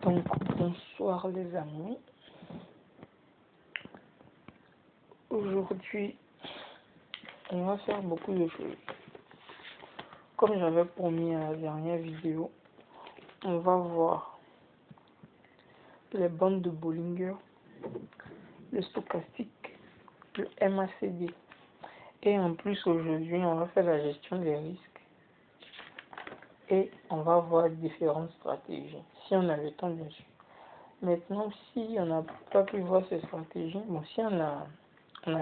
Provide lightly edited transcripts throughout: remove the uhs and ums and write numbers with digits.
Donc bonsoir les amis, aujourd'hui on va faire beaucoup de choses. Comme j'avais promis à la dernière vidéo, on va voir les bandes de Bollinger, le stochastique, le MACD, et en plus aujourd'hui on va faire la gestion des risques et on va voir différentes stratégies si on a le temps bien sûr. Maintenant, si on n'a pas pu voir ces stratégies, bon, si on a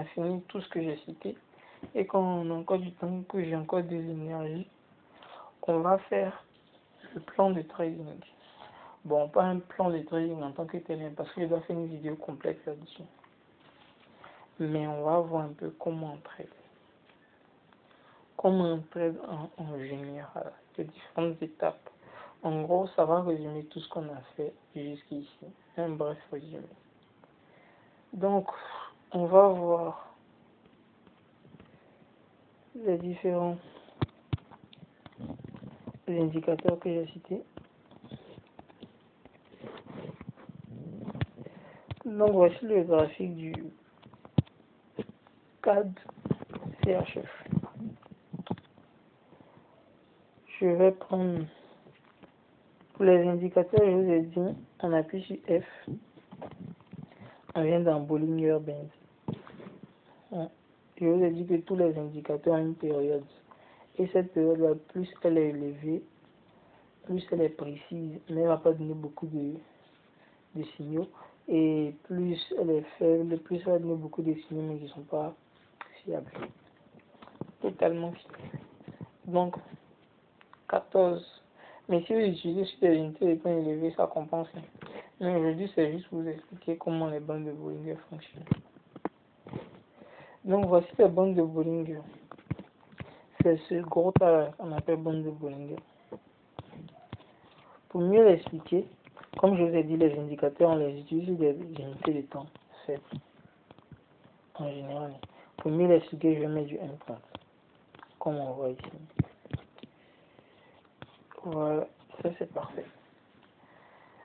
fini tout ce que j'ai cité et qu'on a encore du temps, que j'ai encore des énergies, on va faire le plan de trading. Bon, pas un plan de trading en tant que tel, parce que je dois faire une vidéo complète là-dessus. Mais on va voir un peu comment on trade. Comment on trade en général, les différentes étapes. En gros, ça va résumer tout ce qu'on a fait jusqu'ici. Un bref résumé. Donc, on va voir les différents indicateurs que j'ai cités. Donc, voici le graphique du CAD CHF. Je vais prendre pour les indicateurs, je vous ai dit, on appuie sur F. On vient dans Bollinger Band. Je vous ai dit que tous les indicateurs ont une période. Et cette période-là, plus elle est élevée, plus elle est précise, mais elle ne va pas donner beaucoup de signaux. Et plus elle est faible, plus elle va donner beaucoup de signaux, mais qui ne sont pas fiables. Totalement fiables. Donc, 14. Mais si vous utilisez sur des unités de points élevés, ça compense. Mais aujourd'hui, c'est juste pour vous expliquer comment les bandes de Bollinger fonctionnent. Donc, voici les bandes de Bollinger. C'est ce gros tas qu'on appelle bande de Bollinger. Pour mieux l'expliquer, comme je vous ai dit, les indicateurs, on les utilise sur des unités de temps faibles. En général. Pour mieux l'expliquer, je vais mettre du M30. Comme on voit ici. Voilà, ça c'est parfait.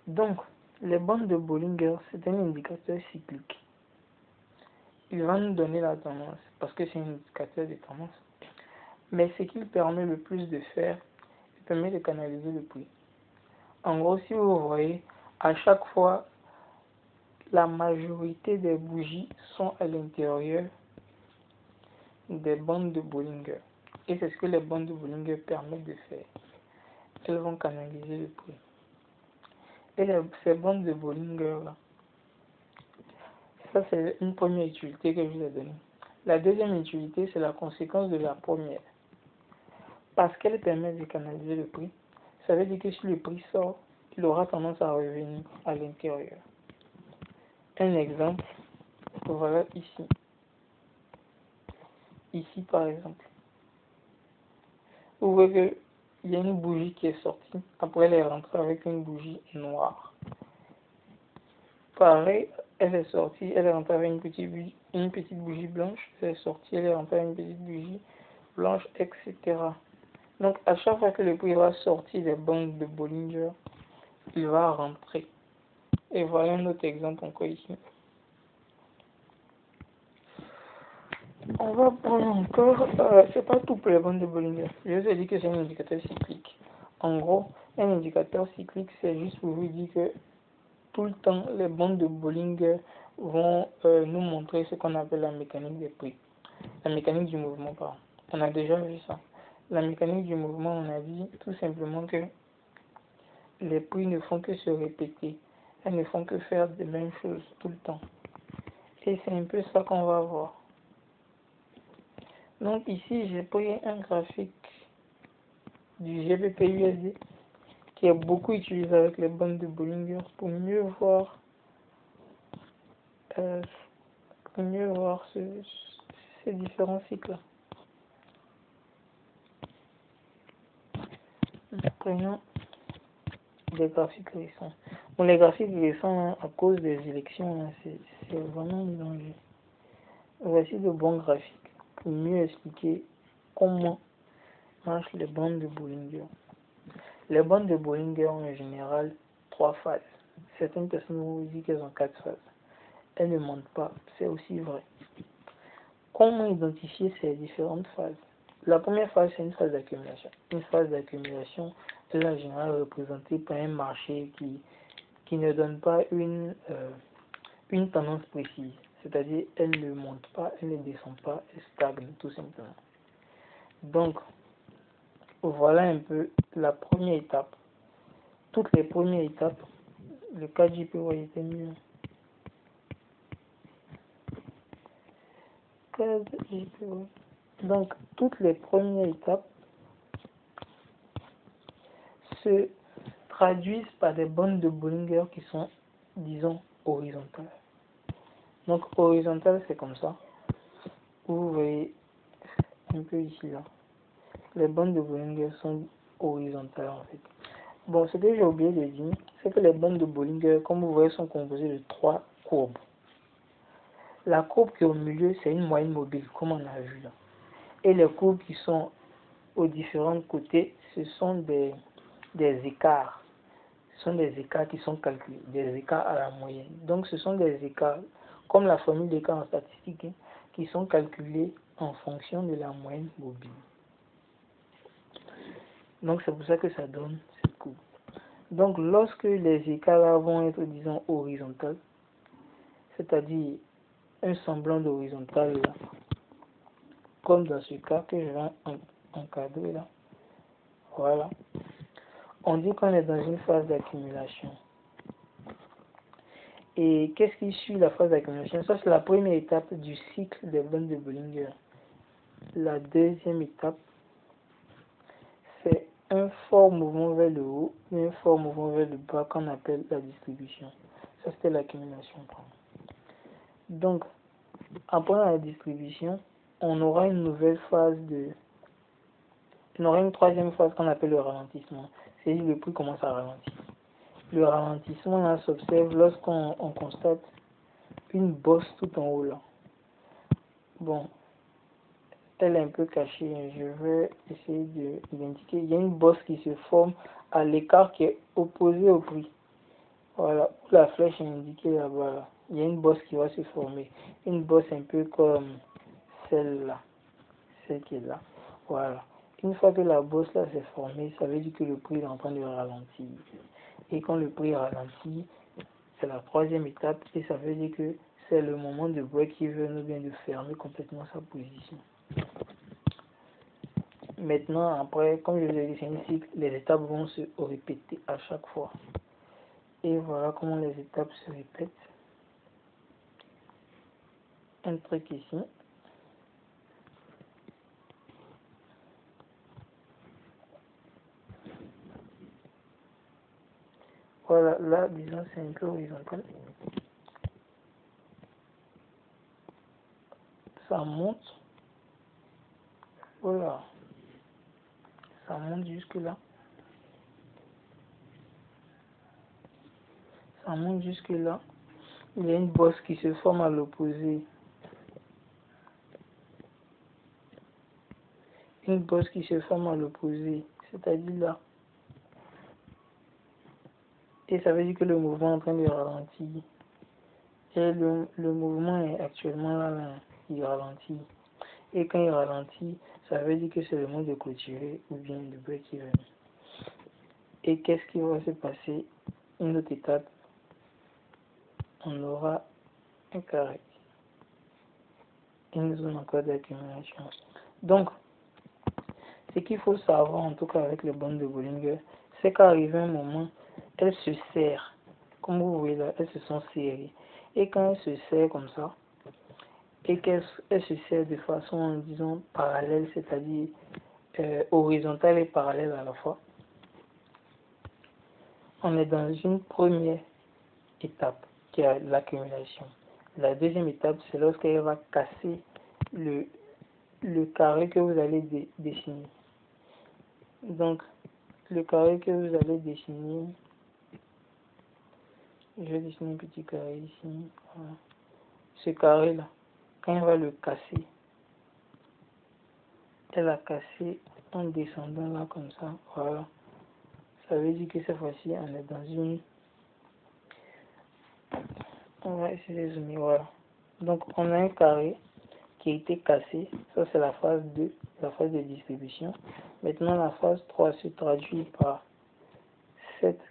Donc, les bandes de Bollinger, c'est un indicateur cyclique. Il va nous donner la tendance, parce que c'est un indicateur de tendance. Mais ce qu'il permet le plus de faire, il permet de canaliser le prix. En gros, si vous voyez, à chaque fois, la majorité des bougies sont à l'intérieur des bandes de Bollinger. Et c'est ce que les bandes de Bollinger permettent de faire. Elles vont canaliser le prix. Et ces bandes de Bollinger là, ça c'est une première utilité que je vous ai donnée. La deuxième utilité, c'est la conséquence de la première. Parce qu'elle permet de canaliser le prix, ça veut dire que si le prix sort, il aura tendance à revenir à l'intérieur. Un exemple, voilà ici. Ici par exemple. Vous voyez qu'il y a une bougie qui est sortie, après elle est rentrée avec une bougie noire. Pareil, elle est sortie, elle est rentrée avec une petite bougie blanche, elle est sortie, elle est rentrée avec une petite bougie blanche, etc. Donc à chaque fois que le prix va sortir des bandes de Bollinger, il va rentrer. Et voilà un autre exemple encore ici. On va prendre encore, c'est pas tout pour les bandes de Bollinger. Je vous ai dit que c'est un indicateur cyclique. En gros, un indicateur cyclique, c'est juste pour vous dire que tout le temps, les bandes de Bollinger vont nous montrer ce qu'on appelle la mécanique des prix. La mécanique du mouvement, pardon. On a déjà vu ça. La mécanique du mouvement, on a dit tout simplement que les prix ne font que se répéter. Elles ne font que faire les mêmes choses tout le temps. Et c'est un peu ça qu'on va voir. Donc ici, j'ai pris un graphique du GBP/USD qui est beaucoup utilisé avec les bandes de Bollinger pour mieux voir ces différents cycles. Prenons des graphiques récents. Bon, les graphiques récents, à cause des élections, c'est vraiment mélangé. Voici de bons graphiques pour mieux expliquer comment marchent les bandes de Bollinger. Les bandes de Bollinger ont en général 3 phases. certaines personnes vont vous dire qu'elles ont 4 phases. Elles ne mentent pas, c'est aussi vrai. Comment identifier ces différentes phases? La première phase, c'est une phase d'accumulation. Une phase d'accumulation est en général représentée par un marché qui ne donne pas une tendance précise. C'est-à-dire, elle ne monte pas, elle ne descend pas, elle stagne tout simplement. Donc, voilà un peu la première étape. Toutes les premières étapes, le 4JP, ouais, était mieux. 4JP, ouais. Donc, toutes les premières étapes se traduisent par des bandes de Bollinger qui sont, disons, horizontales. Donc, horizontale, c'est comme ça. Vous voyez un peu ici, là. Les bandes de Bollinger sont horizontales, en fait. Bon, ce que j'ai oublié de dire, c'est que les bandes de Bollinger, comme vous voyez, sont composées de 3 courbes. La courbe qui est au milieu, c'est une moyenne mobile, comme on a vu là. Et les courbes qui sont aux différents côtés, ce sont des écarts. Ce sont des écarts qui sont calculés, des écarts à la moyenne. Donc ce sont des écarts, comme la formule d'écart en statistique, hein, qui sont calculés en fonction de la moyenne mobile. Donc c'est pour ça que ça donne cette courbe. Donc lorsque les écarts là vont être, disons, horizontaux, c'est-à-dire un semblant d'horizontal là, comme dans ce cas que je vais encadrer là, voilà. On dit qu'on est dans une phase d'accumulation. Et qu'est-ce qui suit la phase d'accumulation? Ça, c'est la première étape du cycle des bandes de Bollinger. La deuxième étape, c'est un fort mouvement vers le haut et un fort mouvement vers le bas qu'on appelle la distribution. Ça, c'était l'accumulation. Donc, après la distribution, on aura une nouvelle phase on aura une troisième phase qu'on appelle le ralentissement. C'est-à-dire le prix commence à ralentir. Le ralentissement là s'observe lorsqu'on constate une bosse tout en haut là. Bon, elle est un peu cachée. Je vais essayer d'indiquer. Il y a une bosse qui se forme à l'écart qui est opposé au prix. Voilà, la flèche est indiquée là-bas. Là. Il y a une bosse qui va se former. Une bosse un peu comme celle-là. Celle qui est là. Voilà. Une fois que la bosse là s'est formée, ça veut dire que le prix est en train de ralentir. Et quand le prix ralentit, c'est la troisième étape et ça veut dire que c'est le moment de break-even ou bien de fermer complètement sa position. Maintenant, après, comme je vous ai dit, c'est un cycle, les étapes vont se répéter à chaque fois. Et voilà comment les étapes se répètent. Un truc ici. Voilà, là, disons, c'est un peu horizontal. Ça monte. Voilà. Ça monte jusque là. Ça monte jusque là. Il y a une bosse qui se forme à l'opposé. Une bosse qui se forme à l'opposé, c'est-à-dire là. Et ça veut dire que le mouvement est en train de ralentir. Et le mouvement est actuellement là, il ralentit. Et quand il ralentit, ça veut dire que c'est le moment de clôturer ou bien de break-even. Et qu'est-ce qui va se passer? Une autre étape, on aura un carré. Une zone encore d'accumulation. Donc, ce qu'il faut savoir, en tout cas avec les bandes de Bollinger, c'est qu'arrivé un moment, elles se serrent. Comme vous voyez là, elles se sont serrées. Et quand elles se serrent comme ça, et qu'elles se serrent de façon, disons, parallèle, c'est-à-dire horizontale et parallèle à la fois, on est dans une première étape qui est l'accumulation. La deuxième étape, c'est lorsqu'elle va casser le carré que vous allez dessiner. Donc, le carré que vous allez dessiner, je vais dessiner un petit carré ici. Voilà. Ce carré-là, quand elle va le casser, elle a cassé en descendant là comme ça. Voilà. Ça veut dire que cette fois-ci, on est dans une On va essayer de zoomer, voilà. Donc, on a un carré qui a été cassé. Ça, c'est la phase 2, la phase de distribution. Maintenant, la phase 3 se traduit par cette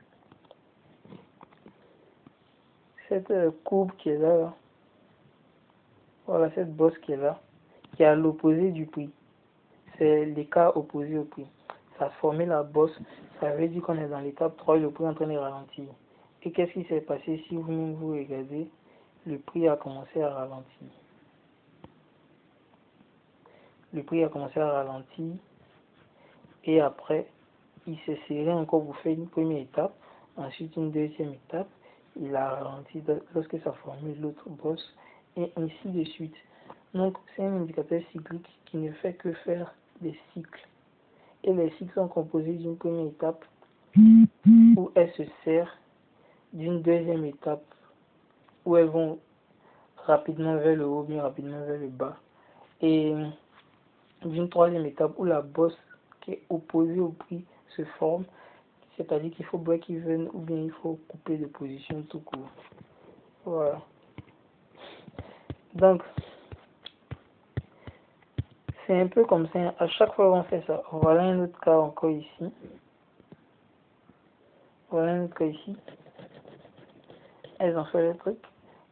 courbe qui est là. Voilà, cette bosse qui est là, qui est à l'opposé du prix. C'est l'écart opposé au prix. Ça a formé la bosse. Ça veut dire qu'on est dans l'étape 3 et le prix est en train de ralentir. Et qu'est-ce qui s'est passé si vous-même vous regardez? Le prix a commencé à ralentir. Le prix a commencé à ralentir. Et après, il s'est serré encore pour faire une première étape. Ensuite, une deuxième étape. Il a ralenti lorsque ça a formé l'autre bosse. Et ainsi de suite. Donc, c'est un indicateur cyclique qui ne fait que faire des cycles. Et les cycles sont composés d'une première étape où elles se serrent, d'une deuxième étape où elles vont rapidement vers le haut, bien rapidement vers le bas, et d'une troisième étape où la bosse qui est opposée au prix se forme, c'est-à-dire qu'il faut break-even ou bien il faut couper de position tout court. Voilà. Donc, c'est un peu comme ça. À chaque fois on fait ça. Voilà un autre cas encore ici. Voilà un autre cas ici. Elles ont fait le truc.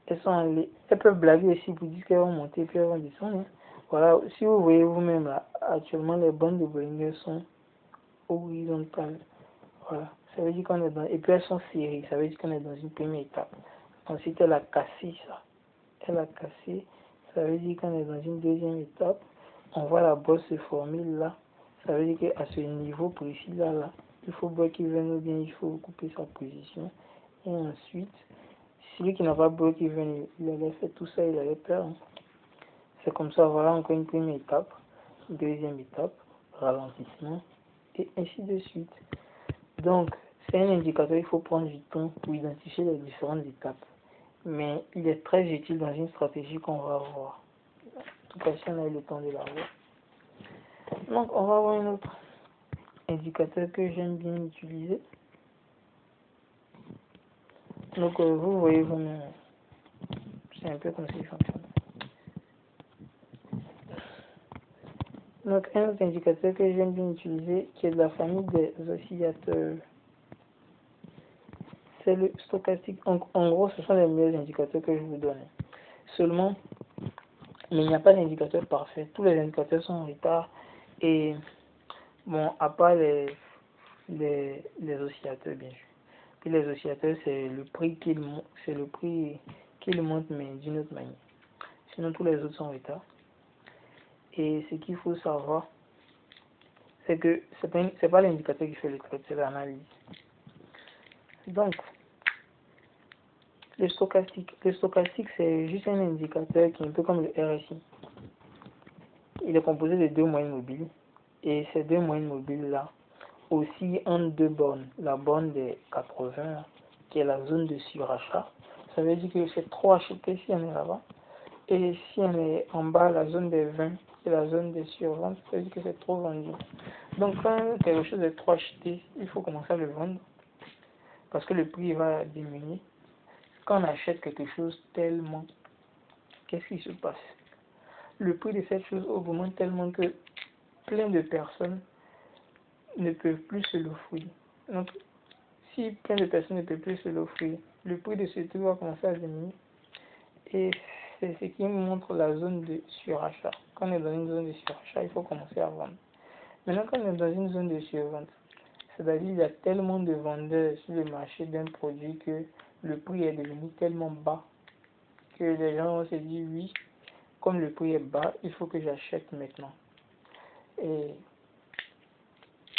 Elles sont allées. Elles peuvent blaguer aussi pour dire qu'elles vont monter puis elles vont descendre. Voilà. Si vous voyez vous-même là, actuellement les bandes de Bollinger sont horizontales. Voilà. Ça veut dire qu'on est dans. Et puis elles sont serrées. Ça veut dire qu'on est dans une première étape. Ensuite elle a cassé ça. Elle a cassé. Ça veut dire qu'on est dans une deuxième étape. On voit la bosse se former là. Ça veut dire qu'à ce niveau précis là, il faut break-even ou bien il faut couper sa position. Et ensuite, celui qui n'a pas break-even, il avait fait tout ça, il avait peur. C'est comme ça, voilà encore une première étape, une deuxième étape, ralentissement, et ainsi de suite. Donc, c'est un indicateur, il faut prendre du temps pour identifier les différentes étapes. Mais il est très utile dans une stratégie qu'on va voir. En tout cas, si on a eu le temps de la voir. Donc, on va voir un autre indicateur que j'aime bien utiliser. Donc, vous voyez vous-même, c'est un peu comme ça qu'il fonctionne. Donc, un autre indicateur que j'aime bien utiliser, qui est de la famille des oscillateurs, c'est le stochastique. En gros, ce sont les meilleurs indicateurs que je vous donne. Seulement, mais il n'y a pas d'indicateur parfait. Tous les indicateurs sont en retard. Et bon, à part les oscillateurs, bien sûr. Puis les oscillateurs, c'est le prix qu'ils montent, mais d'une autre manière. Sinon, tous les autres sont en retard. Et ce qu'il faut savoir, c'est que c'est pas l'indicateur qui fait le trade, c'est l'analyse. Donc, le stochastique, c'est juste un indicateur qui est un peu comme le RSI. Il est composé de deux moyennes mobiles. Et ces deux moyennes mobiles-là aussi entre deux bornes. La borne des 80, qui est la zone de surachat. Ça veut dire que c'est trop acheté si on est là-bas. Et si on est en bas, la zone des 20, c'est la zone des surventes. Ça veut dire que c'est trop vendu. Donc quand quelque chose est trop acheté, il faut commencer à le vendre. Parce que le prix va diminuer. Quand on achète quelque chose tellement, qu'est-ce qui se passe? Le prix de cette chose augmente tellement que plein de personnes ne peuvent plus se l'offrir. Donc, si plein de personnes ne peuvent plus se l'offrir, le prix de ce truc va commencer à diminuer. Et c'est ce qui montre la zone de surachat. Quand on est dans une zone de surachat, il faut commencer à vendre. Maintenant, quand on est dans une zone de survente, c'est-à-dire qu'il y a tellement de vendeurs sur le marché d'un produit que le prix est devenu tellement bas que les gens vont se dire oui, comme le prix est bas, il faut que j'achète maintenant. Et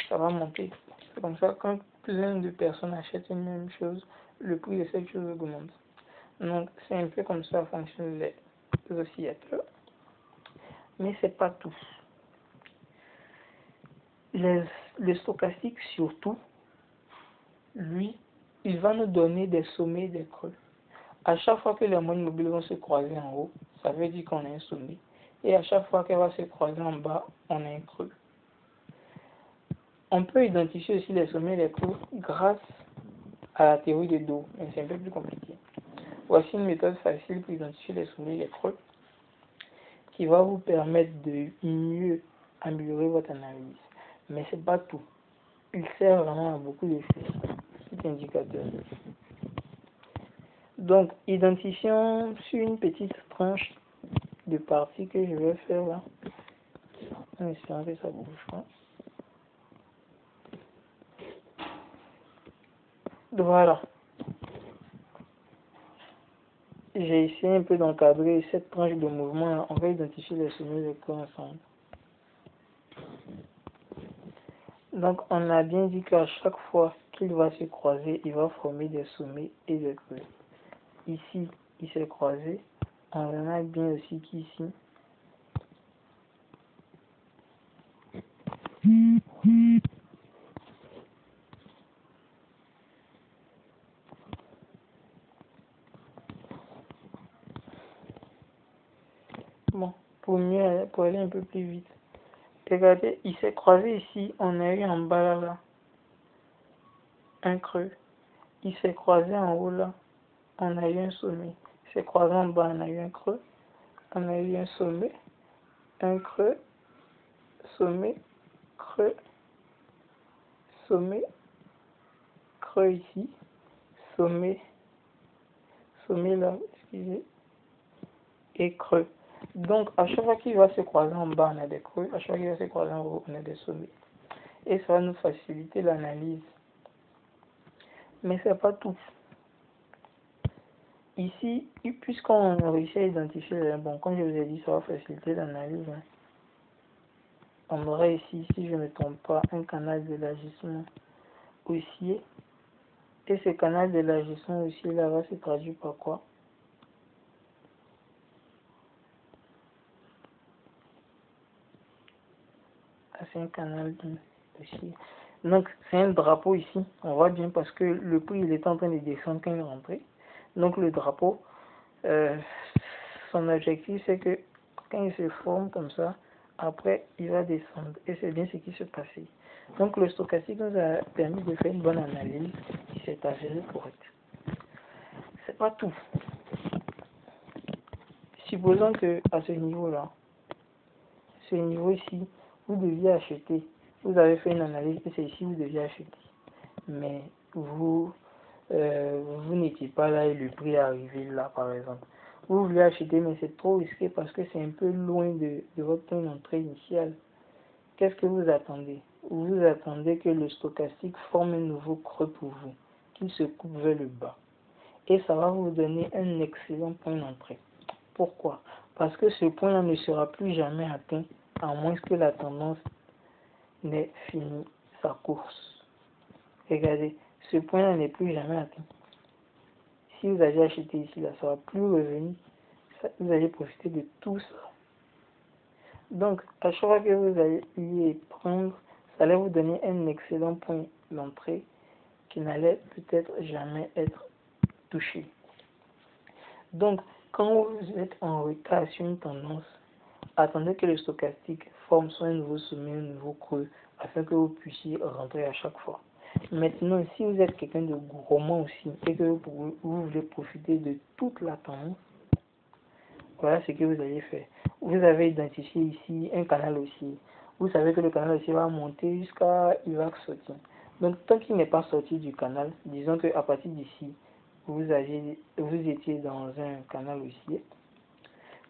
ça va monter. C'est comme ça, quand plein de personnes achètent une même chose, le prix de cette chose augmente. Donc, c'est un peu comme ça fonctionnent les oscillateurs. Mais c'est pas tout. Le stochastique, surtout, lui, il va nous donner des sommets et des creux. À chaque fois que les moyennes mobiles vont se croiser en haut, ça veut dire qu'on a un sommet. Et à chaque fois qu'elle va se croiser en bas, on a un creux. On peut identifier aussi les sommets et les creux grâce à la théorie de dos, mais c'est un peu plus compliqué. Voici une méthode facile pour identifier les sommets et les creux qui va vous permettre de mieux améliorer votre analyse. Mais c'est pas tout. Il sert vraiment à beaucoup de choses, cet indicateur. Donc, identifions sur une petite tranche de partie que je vais faire là. En espérant que ça bouge pas. Voilà. J'ai essayé un peu d'encadrer cette tranche de mouvement. On va identifier les sommets et les creux ensemble. Donc, on a bien dit qu'à chaque fois qu'il va se croiser, il va former des sommets et des creux. Ici, il s'est croisé. On remarque bien aussi qu'ici, bon, pour aller un peu plus vite. Regardez, il s'est croisé ici, on a eu en bas là, un creux. Il s'est croisé en haut là, on a eu un sommet. Il s'est croisé en bas, on a eu un creux. On a eu un sommet, un creux, sommet, creux, sommet, creux ici, sommet, sommet là, excusez, et creux. Donc, à chaque fois qu'il va se croiser en bas, on a des creux. À chaque fois qu'il va se croiser en haut, on a des sommets. Et ça va nous faciliter l'analyse. Mais c'est pas tout. Ici, puisqu'on réussit à identifier, bon, comme je vous ai dit, ça va faciliter l'analyse. Hein. On aura ici, si je ne me trompe pas, un canal d'élargissement haussier. Et ce canal d'élargissement haussier là va se traduire par quoi? C'est un canal haussier. Donc, c'est un drapeau ici. On voit bien parce que le prix il est en train de descendre quand il est rentré. Donc, le drapeau, son objectif, c'est que quand il se forme comme ça, après, il va descendre. Et c'est bien ce qui se passait. Donc, le stochastique nous a permis de faire une bonne analyse qui s'est avérée correcte. C'est pas tout. Supposons que à ce niveau-là, ce niveau-ci, vous deviez acheter. Vous avez fait une analyse et c'est ici que vous deviez acheter. Mais vous n'étiez pas là et le prix est arrivé là, par exemple. Vous voulez acheter, mais c'est trop risqué parce que c'est un peu loin de votre point d'entrée initial. Qu'est-ce que vous attendez? Vous attendez que le stochastique forme un nouveau creux pour vous, qu'il se coupe vers le bas. Et ça va vous donner un excellent point d'entrée. Pourquoi? Parce que ce point-là ne sera plus jamais atteint, à moins que la tendance n'ait fini sa course. Regardez, ce point-là n'est plus jamais atteint. Si vous avez acheté ici, là, ça ne va plus revenir. Vous allez profiter de tout ça. Donc, à chaque fois que vous allez prendre, ça allait vous donner un excellent point d'entrée qui n'allait peut-être jamais être touché. Donc, quand vous êtes en retard sur une tendance, attendez que le stochastique forme soit un nouveau sommet, un nouveau creux, afin que vous puissiez rentrer à chaque fois. Maintenant, si vous êtes quelqu'un de gourmand aussi, et que vous voulez profiter de toute la tendance, voilà ce que vous allez faire. Vous avez identifié ici un canal haussier. Vous savez que le canal haussier va monter jusqu'à il va sortir. Donc, tant qu'il n'est pas sorti du canal, disons qu'à partir d'ici, vous étiez dans un canal haussier.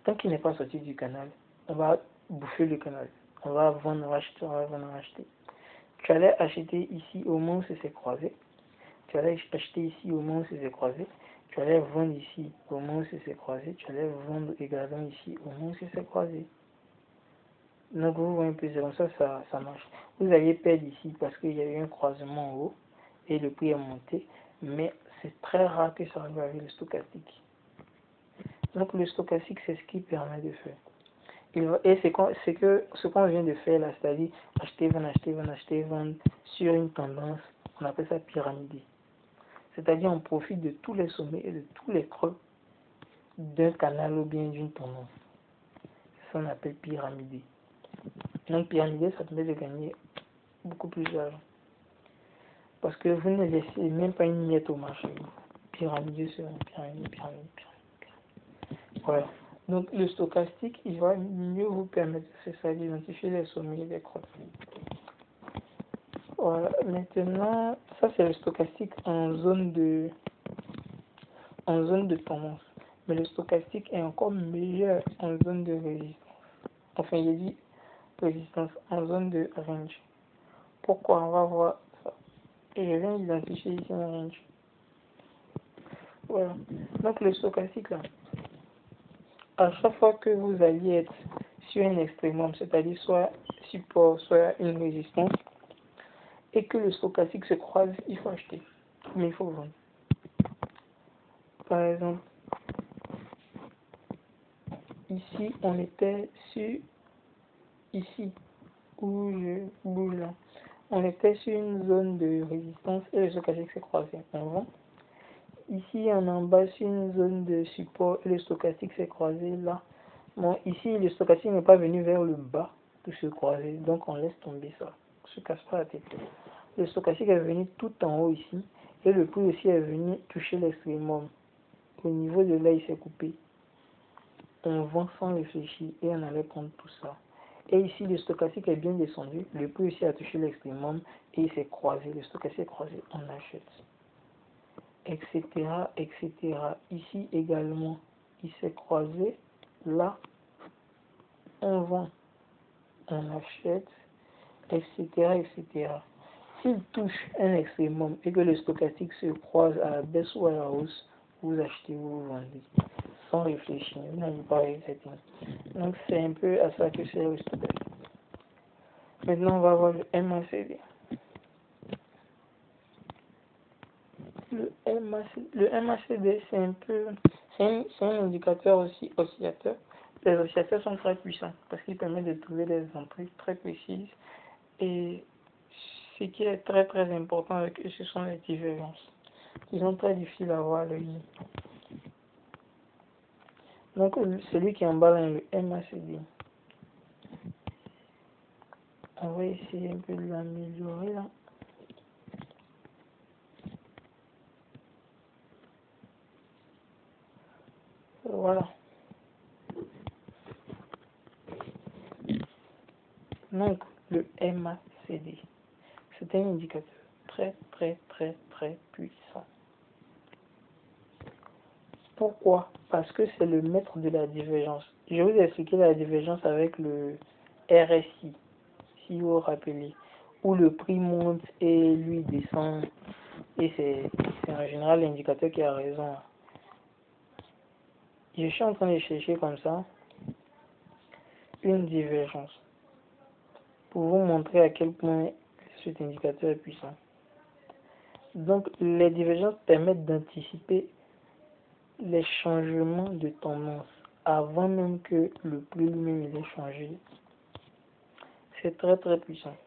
Tant qu'il n'est pas sorti du canal, on va bouffer le canal. On va vendre, acheter, on va vendre, acheter. Tu allais acheter ici au moment où c'est croisé. Tu allais acheter ici au moment où c'est croisé. Tu allais vendre ici au moment où c'est croisé. Tu allais vendre également ici au moment où c'est croisé. Donc vous voyez un peu, c'est comme ça marche. Vous allez perdre ici parce qu'il y a eu un croisement en haut et le prix est monté. Mais c'est très rare que ça arrive avec le stochastique. Donc le stochastique, c'est ce qui permet de faire. Et ce qu'on vient de faire là, c'est-à-dire acheter, vendre, acheter, vendre, acheter, vendre sur une tendance, on appelle ça pyramidé. C'est-à-dire on profite de tous les sommets et de tous les creux d'un canal ou bien d'une tendance. C'est ça qu'on appelle pyramidé. Donc pyramidé, ça permet de gagner beaucoup plus d'argent. Parce que vous ne laissez même pas une miette au marché. pyramide sur une pyramide, pyramide. Voilà. Donc le stochastique, il va mieux vous permettre, c'est ça, d'identifier les sommets et les crêtes. Voilà. Maintenant, ça c'est le stochastique en zone de tendance. Mais le stochastique est encore meilleur en zone de résistance. Enfin, il dit résistance en zone de range. Pourquoi? On va voir ça. Et je viens d'identifier ici un range. Voilà. Donc le stochastique là, à chaque fois que vous alliez être sur un extrémum, c'est-à-dire soit support, soit une résistance, et que le stochastique se croise, il faut acheter, mais il faut vendre. Par exemple, ici, on était sur, ici, où je bouge là, on était sur une zone de résistance et le stochastique s'est croisé. On vend. Ici, on est en bas sur une zone de support et le stochastique s'est croisé là. Bon, ici, le stochastique n'est pas venu vers le bas pour se croiser, donc on laisse tomber ça. On se casse pas la tête. Le stochastique est venu tout en haut ici et le prix aussi est venu toucher l'extrémum. Au niveau de là, il s'est coupé. On vend sans réfléchir et on allait prendre tout ça. Et ici, le stochastique est bien descendu, le prix aussi a touché l'extrémum et il s'est croisé. Le stochastique est croisé, on achète. Etc. etc. Ici également, il s'est croisé. Là, on vend, on achète, etc. etc. S'il touche un extrémum et que le stochastique se croise à la baisse ou à la hausse, vous achetez ou vous vendez. Sans réfléchir, vous n'avez pas exactement. Donc c'est un peu à ça que c'est le stochastique. Maintenant, on va voir le MACD. Le MACD, c'est un peu, c'est un indicateur aussi oscillateur. Les oscillateurs sont très puissants parce qu'ils permettent de trouver des entrées très précises. Et ce qui est très très important avec eux, ce sont les divergences. Ils sont très difficiles à voir à l'œil. Donc celui qui est en bas là, le MACD. On va essayer un peu de l'améliorer là. Voilà. Donc le MACD, c'est un indicateur très très très très puissant. Pourquoi? Parce que c'est le maître de la divergence. Je vais vous expliquer la divergence avec le RSI, si vous vous rappelez, où le prix monte et lui descend. Et c'est en général l'indicateur qui a raison. Je suis en train de chercher comme ça une divergence pour vous montrer à quel point cet indicateur est puissant. Donc les divergences permettent d'anticiper les changements de tendance avant même que le prix lui-même ait changé. C'est très très puissant.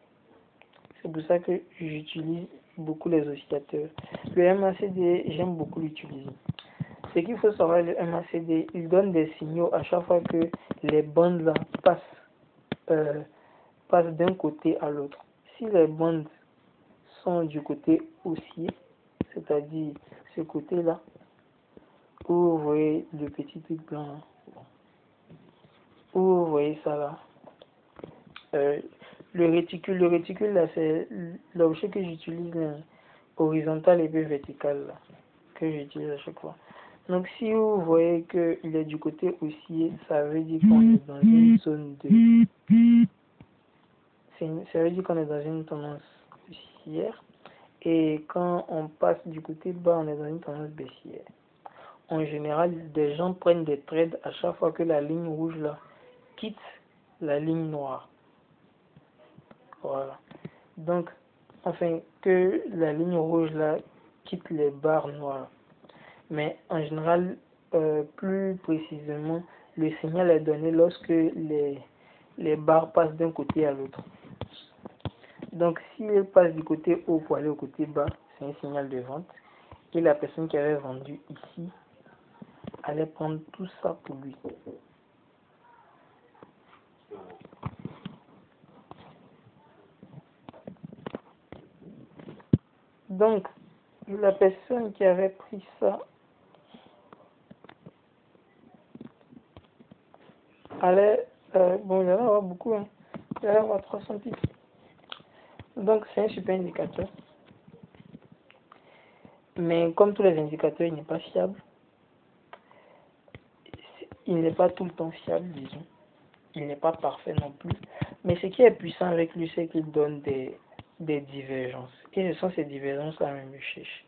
C'est pour ça que j'utilise beaucoup les oscillateurs. Le MACD, j'aime beaucoup l'utiliser. Ce qu'il faut savoir, le MACD, il donne des signaux à chaque fois que les bandes là passent d'un côté à l'autre. Si les bandes sont du côté haussier, c'est-à-dire ce côté-là, où vous voyez le petit truc blanc là, où vous voyez ça là, le réticule là, c'est l'objet que j'utilise horizontal et puis vertical là, que j'utilise à chaque fois. Donc si vous voyez qu'il est du côté haussier, ça veut dire qu'on est dans une zone de... Ça veut dire qu'on est dans une tendance haussière. Et quand on passe du côté bas, on est dans une tendance baissière. En général, des gens prennent des trades à chaque fois que la ligne rouge là quitte la ligne noire. Voilà. Donc, enfin, que la ligne rouge là quitte les barres noires. Mais en général, plus précisément, le signal est donné lorsque les barres passent d'un côté à l'autre. Donc, si elle passe du côté haut pour aller au côté bas, c'est un signal de vente. Et la personne qui avait vendu ici allait prendre tout ça pour lui. Donc, la personne qui avait pris ça allait, bon, il allait avoir beaucoup, hein. Il allait avoir 300 pips. Donc, c'est un super indicateur. Mais comme tous les indicateurs, il n'est pas fiable. Il n'est pas tout le temps fiable, disons. Il n'est pas parfait non plus. Mais ce qui est puissant avec lui, c'est qu'il donne des divergences. Et ce sont ces divergences-là même que je cherche.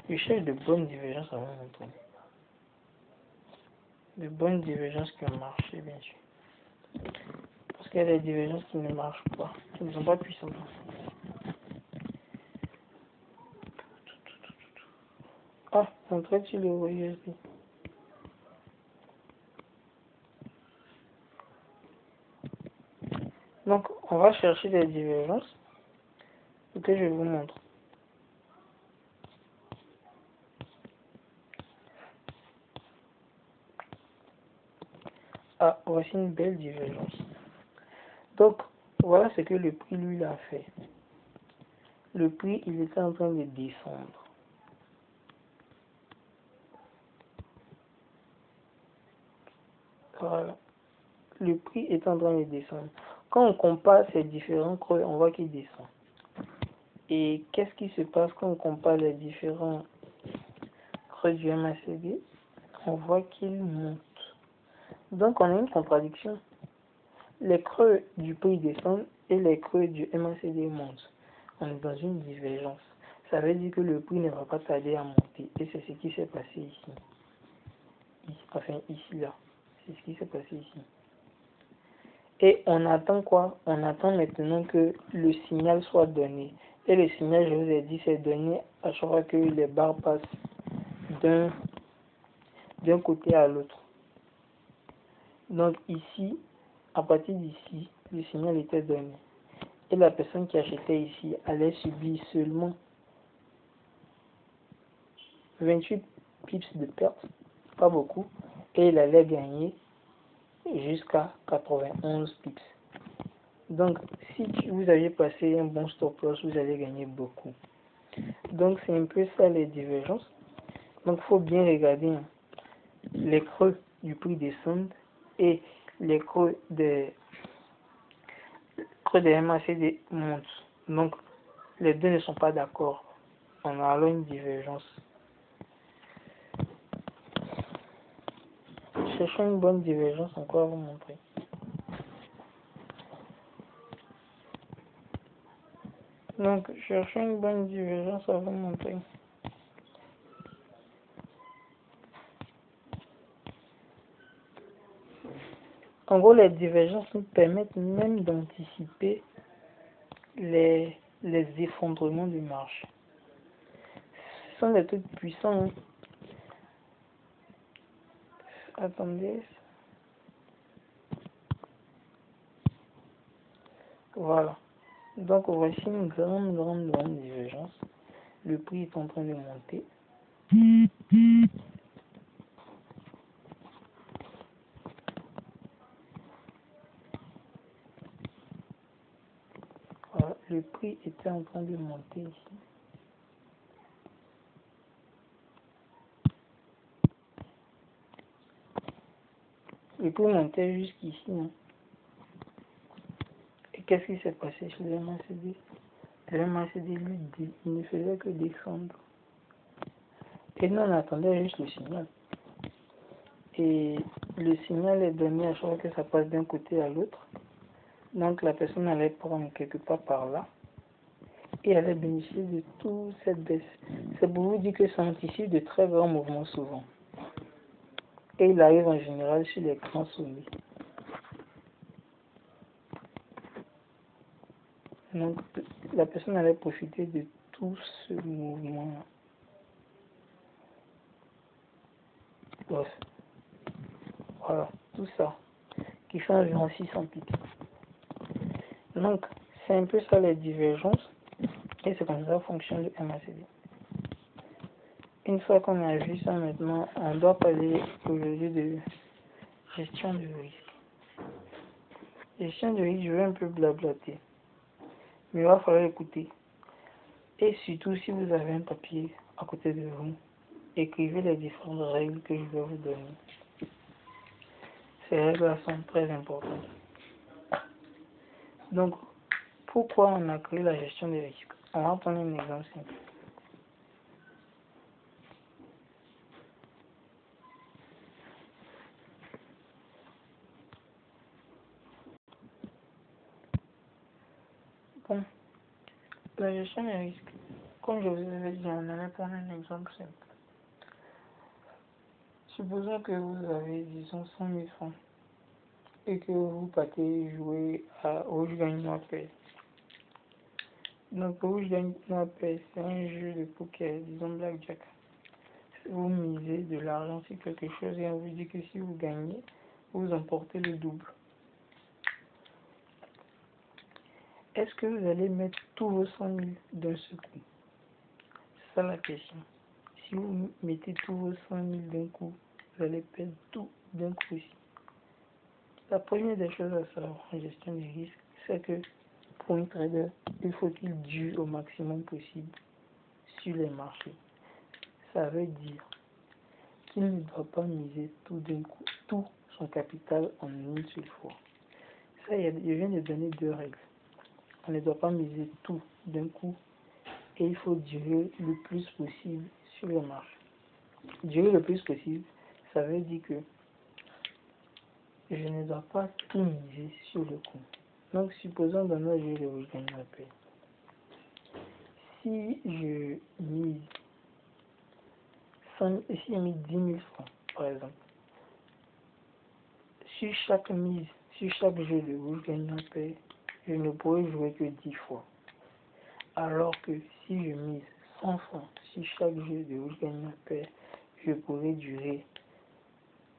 Je cherche de bonnes divergences à vous montrer. De bonnes divergences qui ont marché, bien sûr. Parce qu'il y a des divergences qui ne marchent pas, qui ne sont pas puissantes. Ah, on traite sur le USB. Donc, on va chercher des divergences. Ok, je vous montre. Ah, voici une belle divergence. Donc, voilà ce que le prix, lui, a fait. Le prix, il était en train de descendre. Voilà. Le prix est en train de descendre. Quand on compare ces différents creux, on voit qu'il descend. Et qu'est-ce qui se passe quand on compare les différents creux du MACD? On voit qu'il monte. Donc, on a une contradiction. Les creux du prix descendent et les creux du MACD montent. On est dans une divergence. Ça veut dire que le prix ne va pas tarder à monter. Et c'est ce qui s'est passé ici. Enfin, ici, là. C'est ce qui s'est passé ici. Et on attend quoi? On attend maintenant que le signal soit donné. Et le signal, je vous ai dit, c'est donné à chaque fois que les barres passent d'un côté à l'autre. Donc ici, à partir d'ici, le signal était donné. Et la personne qui achetait ici allait subir seulement 28 pips de perte, pas beaucoup, et il allait gagner jusqu'à 91 pips. Donc, si vous aviez passé un bon stop loss, vous allez gagner beaucoup. Donc, c'est un peu ça les divergences. Donc, il faut bien regarder les creux du prix descendent et les creux des MACD montent. Donc, les deux ne sont pas d'accord. On a alors une divergence. Cherchons une bonne divergence encore à vous montrer. Donc, cherchons une bonne divergence à vous montrer. En gros, les divergences nous permettent même d'anticiper les effondrements du marché. Ce sont des trucs puissants. Hein. Attendez. Voilà. Donc, voici une grande divergence. Le prix est en train de monter. Voilà. Le prix était en train de monter ici. Le prix montait jusqu'ici. Hein. Et qu'est-ce qui s'est passé chez le MACD? Le MACD, lui, il ne faisait que descendre. Et nous, on attendait juste le signal. Et le signal est donné à chaque fois que ça passe d'un côté à l'autre. Donc, la personne allait prendre quelque part par là. Et elle allait bénéficier de toute cette baisse. C'est pour vous dire que ça anticipe de très grands mouvements souvent. Et il arrive en général sur les grands sommets. Donc, la personne allait profiter de tout ce mouvement. Bref, voilà, tout ça, qui fait environ 600 pics. Donc, c'est un peu ça les divergences, et c'est comme ça que fonctionne le MACD. Une fois qu'on a vu ça maintenant, on doit parler aujourd'hui de gestion de risque. Gestion de risque, je vais un peu blablater, mais il va falloir écouter. Et surtout, si vous avez un papier, à côté de vous. Écrivez les différentes règles que je vais vous donner. Ces règles sont très importantes. Donc, pourquoi on a créé la gestion des risques? On va prendre un exemple simple. Bon, la gestion des risques. Comme je vous avais dit, on allait prendre un exemple simple. Supposons que vous avez, disons, 100 000 francs et que vous partez jouer à Rouge gagne noir paix. Donc, Rouge gagne noir paix, c'est un jeu de poker, disons Blackjack. Vous misez de l'argent sur quelque chose et on vous dit que si vous gagnez, vous emportez le double. Est-ce que vous allez mettre tous vos 100 000 d'un seul coup? C'est ça la question. Si vous mettez tous vos 100 000 d'un coup, vous allez perdre tout d'un coup aussi. La première des choses à savoir en gestion des risques, c'est que pour un trader, il faut qu'il dure au maximum possible sur les marchés. Ça veut dire qu'il ne doit pas miser tout d'un coup, tout son capital en une seule fois. Ça, je viens de donner deux règles. On ne doit pas miser tout d'un coup et il faut durer le plus possible sur le marché. Durer le plus possible, ça veut dire que je ne dois pas tout miser sur le coup. Donc, supposons dans notre jeu de Rouge gagne la paix. Si je mise si j'ai mis 10 000 francs, par exemple, sur chaque mise, sur chaque jeu de Rouge gagne la paix, je ne pourrai jouer que 10 fois. Alors que si je mise 100 francs sur chaque jeu de Rouge gagne la paix, je pourrais durer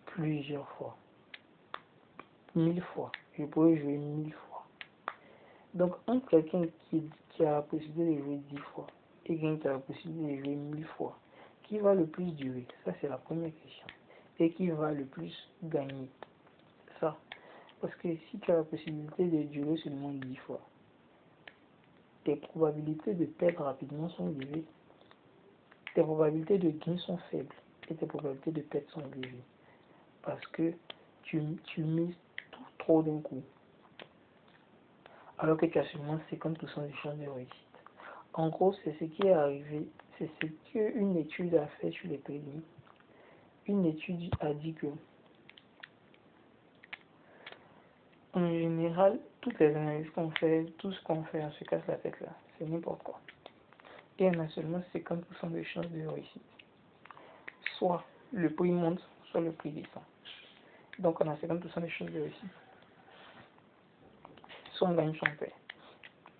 plusieurs fois. 1000 fois. Je pourrais jouer 1000 fois. Donc, entre quelqu'un qui a la possibilité de jouer 10 fois et quelqu'un qui a la possibilité de jouer 1000 fois, qui va le plus durer? Ça, c'est la première question. Et qui va le plus gagner? Ça. Parce que si tu as la possibilité de durer seulement 10 fois, tes probabilités de perdre rapidement sont élevées. Tes probabilités de gain sont faibles et tes probabilités de perte sont élevées. Parce que tu mises tout trop d'un coup. Alors que tu as seulement 50% de chances de réussite. En gros, c'est ce qui est arrivé, c'est ce qu'une étude a fait sur les trading. Une étude a dit que, en général, toutes les analyses qu'on fait, tout ce qu'on fait, on se casse la tête là. C'est n'importe quoi. Et on a seulement 50% de chances de réussite. Soit le prix monte, soit le prix descend. Donc on a 50% de chances de réussite. Soit on gagne, soit on perd.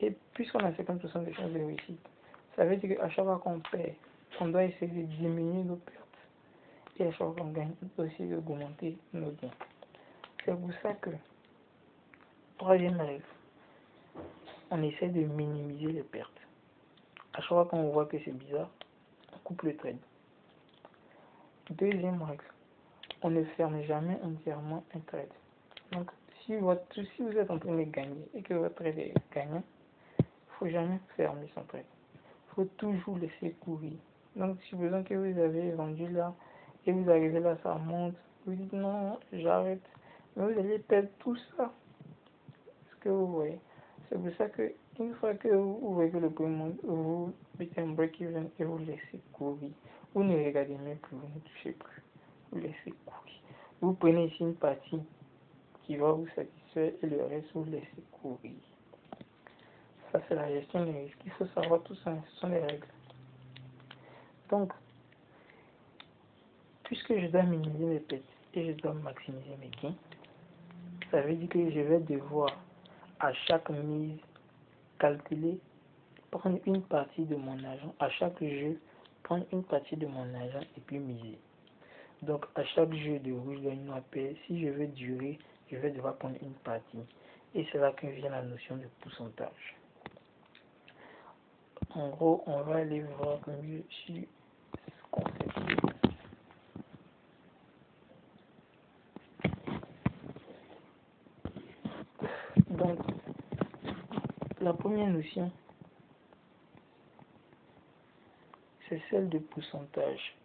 Et puisqu'on a 50% de chances de réussite, ça veut dire qu'à chaque fois qu'on perd, on doit essayer de diminuer nos pertes. Et à chaque fois qu'on gagne, on doit essayer d'augmenter nos gains. C'est pour ça que, troisième règle, on essaie de minimiser les pertes. À chaque fois qu'on voit que c'est bizarre, on coupe le trade. Deuxième règle, on ne ferme jamais entièrement un trade. Donc, si vous êtes en train de gagner et que votre trade est gagnant, il ne faut jamais fermer son trade. Il faut toujours laisser courir. Donc, supposons que vous avez vendu là et vous arrivez là, ça monte, vous dites non, j'arrête. Mais vous allez perdre tout ça. Ce que vous voyez. C'est pour ça que une fois que vous voyez que le prix monte, vous mettez un break-even et vous laissez courir. Vous ne regardez même plus, vous ne touchez plus. Vous laissez courir. Vous prenez ici une partie qui va vous satisfaire et le reste vous laissez courir. Ça, c'est la gestion des risques. Il faut savoir tout ça, ce sont les règles. Donc, puisque je dois minimiser mes pertes et je dois maximiser mes gains, ça veut dire que je vais devoir à chaque mise calculer, prendre une partie de mon argent, à chaque jeu, prendre une partie de mon argent et puis miser. Donc, à chaque jeu de rouge gagne noir paix, si je veux durer, je vais devoir prendre une partie. Et c'est là que vient la notion de pourcentage. En gros, on va aller voir mieux sur ce concept. Donc, la première notion, c'est celle de pourcentage.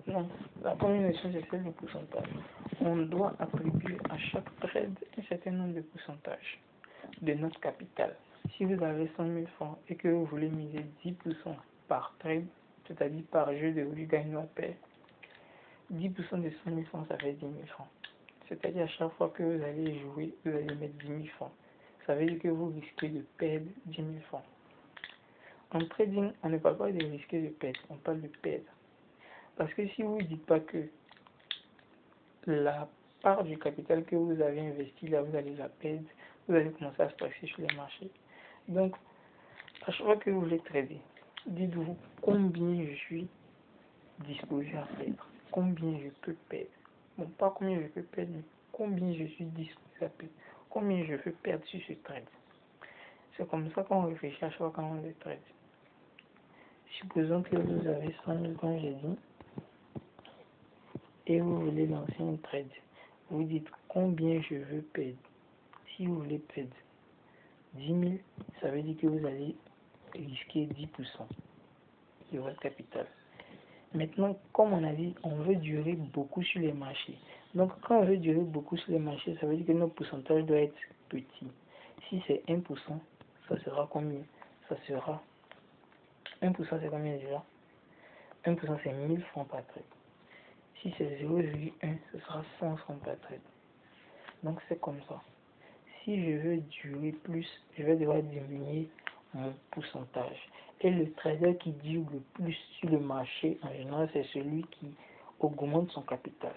Non, la première notion, c'est celle de pourcentage. On doit attribuer à chaque trade un certain nombre de pourcentages de notre capital. Si vous avez 100 000 francs et que vous voulez miser 10% par trade, c'est-à-dire par jeu de rue gagnant à paix, 10% de 100 000 francs, ça fait 10 000 francs. C'est-à-dire à chaque fois que vous allez jouer, vous allez mettre 10 000 francs. Ça veut dire que vous risquez de perdre 10 000 francs. En trading, on ne parle pas de risquer de perdre, on parle de perdre. Parce que si vous ne dites pas que la part du capital que vous avez investi, là, vous allez la perdre, vous allez commencer à stresser sur les marchés. Donc, à chaque fois que vous voulez trader, dites-vous combien je suis disposé à perdre, combien je peux perdre. Bon, pas combien je peux perdre, mais combien je suis disposé à perdre, combien je peux perdre sur ce trade. C'est comme ça qu'on réfléchit à chaque fois quand on le trade. Supposons que vous avez 100 000, comme j'ai dit, et vous voulez lancer un trade. Vous dites combien je veux perdre. Si vous voulez perdre 10 000, ça veut dire que vous allez risquer 10% de votre capital. Maintenant, comme on a dit, on veut durer beaucoup sur les marchés. Donc, quand on veut durer beaucoup sur les marchés, ça veut dire que notre pourcentage doit être petit. Si c'est 1%, ça sera combien? Ça sera 1%, c'est combien déjà? 1%, c'est 1000 francs par trade. Si c'est 0,1, ce sera 100 francs par trade. Donc, c'est comme ça. Si je veux durer plus, je vais devoir diminuer mon pourcentage. Et le trader qui dure le plus sur le marché, en général, c'est celui qui augmente son capital.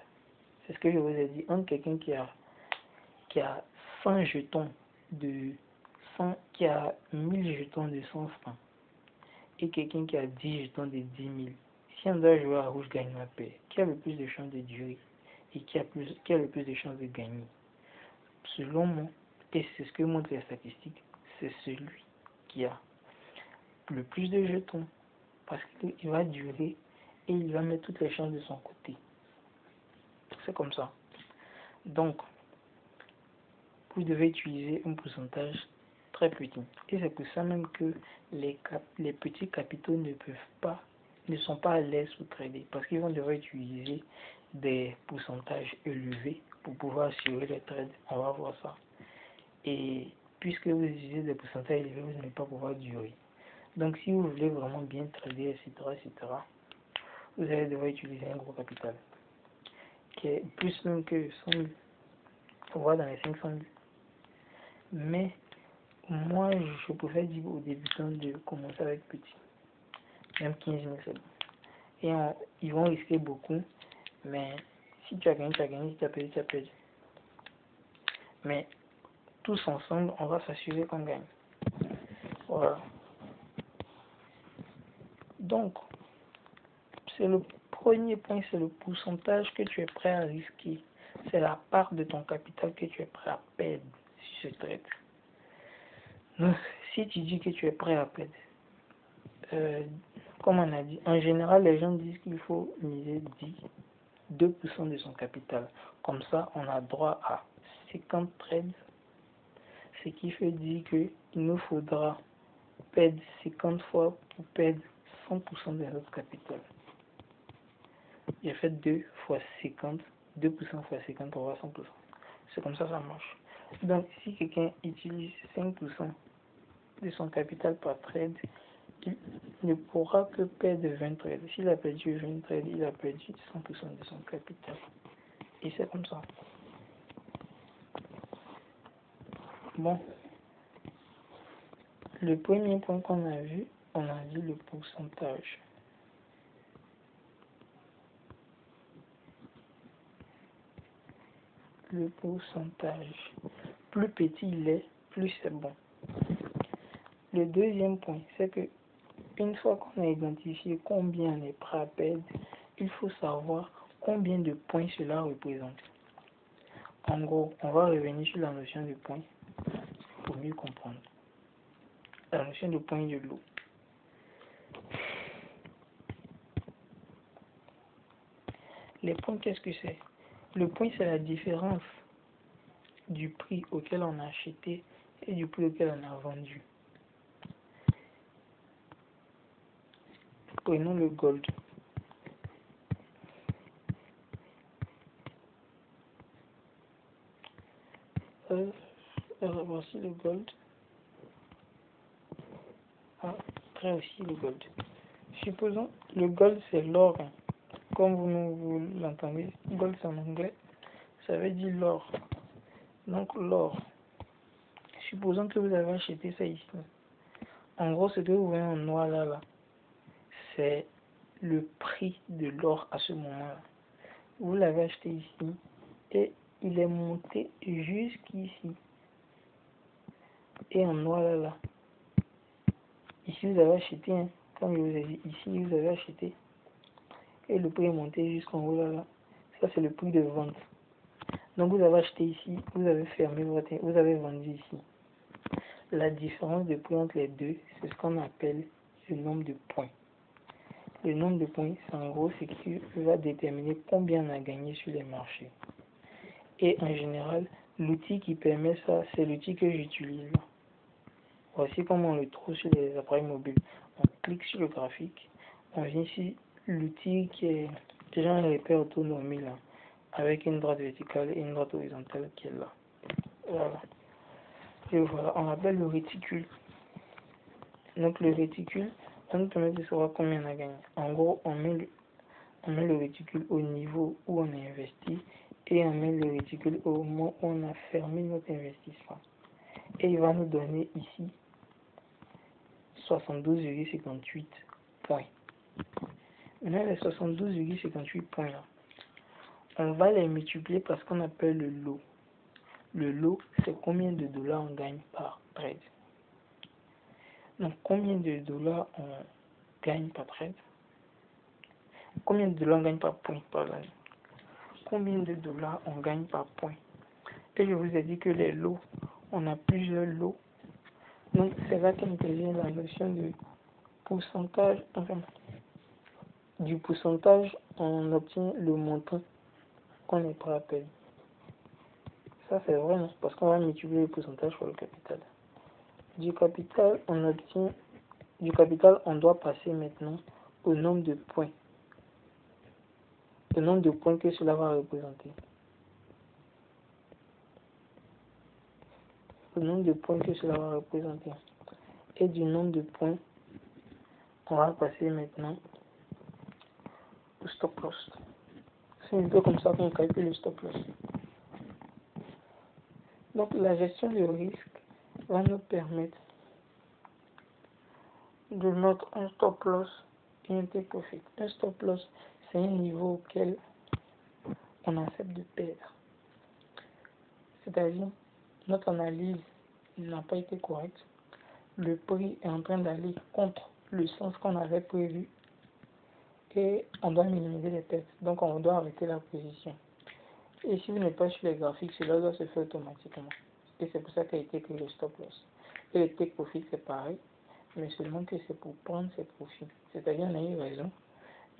C'est ce que je vous ai dit. Entre quelqu'un qui a 100 jetons de 100, qui a 1000 jetons de 100 francs, et quelqu'un qui a 10 jetons de 10 000, si on doit jouer à rouge gagne la paix, qui a le plus de chances de durer et qui a le plus de chances de gagner? Selon moi, et c'est ce que montrent les statistiques, c'est celui qui a le plus de jetons, parce qu'il va durer et il va mettre toutes les chances de son côté. C'est comme ça. Donc, vous devez utiliser un pourcentage très petit. Et c'est pour ça même que les petits capitaux ne sont pas à l'aise pour trader, parce qu'ils vont devoir utiliser des pourcentages élevés pour pouvoir assurer les trades. On va voir ça. Et puisque vous utilisez des pourcentages élevés, vous n'allez pas pouvoir durer. Donc si vous voulez vraiment bien trader, etc., vous allez devoir utiliser un gros capital, qui est plus même que 100 000, voire dans les 500 000. Mais moi, je préfère dire aux débutants de commencer avec petit. Même 15 000, c'est bon. Et ils vont risquer beaucoup, mais si tu as gagné, tu as gagné, si tu as perdu, tu as perdu. Mais tous ensemble, on va s'assurer qu'on gagne. Voilà. Donc, c'est le premier point, c'est le pourcentage que tu es prêt à risquer. C'est la part de ton capital que tu es prêt à perdre sur ce trade. Donc, si tu dis que tu es prêt à perdre, comme on a dit, en général, les gens disent qu'il faut miser 2% de son capital. Comme ça, on a droit à 50 trades, ce qui fait dire qu'il nous faudra perdre 50 fois pour perdre 100% de notre capital. J'ai fait 2 fois 50, 2% fois 50 pour avoir 100%. C'est comme ça que ça marche. Donc, si quelqu'un utilise 5% de son capital par trade, il ne pourra que perdre 20 trades. S'il a perdu 20 trades, il a perdu 100% de son capital. Et c'est comme ça. Bon, le premier point qu'on a vu, on a vu le pourcentage. Le pourcentage. Plus petit il est, plus c'est bon. Le deuxième point, c'est que une fois qu'on a identifié combien on est prêt à perdre, il faut savoir combien de points cela représente. En gros, on va revenir sur la notion de points pour mieux comprendre. La notion de points de l'eau. Les points, qu'est-ce que c'est? Le point, c'est la différence du prix auquel on a acheté et du prix auquel on a vendu. Prenons le gold. Voici le gold. Après aussi le gold. Supposons le gold, c'est l'or. Comme vous l'entendez, gold c'est en anglais. Ça veut dire l'or. Donc l'or. Supposons que vous avez acheté ça ici. En gros, ce que vous voyez en noir là, c'est le prix de l'or à ce moment-là. Vous l'avez acheté ici et il est monté jusqu'ici. Et en noir là. Ici vous avez acheté, hein, comme je vous ai dit, ici vous avez acheté. Et le prix est monté jusqu'en haut là. Ça c'est le prix de vente. Donc vous avez acheté ici, vous avez fermé votre, vous avez vendu ici. La différence de prix entre les deux, c'est ce qu'on appelle le nombre de points. Le nombre de points, c'est en gros ce qui va déterminer combien on a gagné sur les marchés. Et en général, l'outil qui permet ça, c'est l'outil que j'utilise. Voici comment on le trouve sur les appareils mobiles. On clique sur le graphique, on vient ici, l'outil qui est déjà un repère autonomie là, avec une droite verticale et une droite horizontale qui est là. Voilà. Et voilà, on appelle le réticule. Donc le réticule, ça nous permet de savoir combien on a gagné. En gros, on met le réticule au niveau où on a investi et on met le réticule au moment où on a fermé notre investissement. Et il va nous donner ici 72,58 points. Maintenant, les 72,58 points là, on va les multiplier par ce qu'on appelle le lot. Le lot, c'est combien de dollars on gagne par trade. Donc, combien de dollars on gagne par trade? Combien de dollars on gagne par point, pardon. Combien de dollars on gagne par point? Et je vous ai dit que les lots, on a plusieurs lots. Donc, c'est là qu'intervient la notion de pourcentage, enfin, du pourcentage, on obtient le montant qu'on est prêt à payer. Ça, c'est vrai, non? Parce qu'on va multiplier le pourcentage par le capital. Du capital, on doit passer maintenant au nombre de points. Le nombre de points que cela va représenter. Le nombre de points que cela va représenter. Et du nombre de points, on va passer maintenant au stop loss. C'est un peu comme ça qu'on calcule le stop loss. Donc la gestion du risque va nous permettre de mettre un stop loss et un take profit. Un stop loss, c'est un niveau auquel on accepte de perdre. C'est-à-dire, notre analyse n'a pas été correcte. Le prix est en train d'aller contre le sens qu'on avait prévu et on doit minimiser les pertes. Donc on doit arrêter la position. Et si vous n'êtes pas sur les graphiques, cela doit se faire automatiquement. Et c'est pour ça qu'a été créé le stop loss. Et le take profit, c'est pareil, mais seulement que c'est pour prendre ses profits. C'est-à-dire, on a eu raison,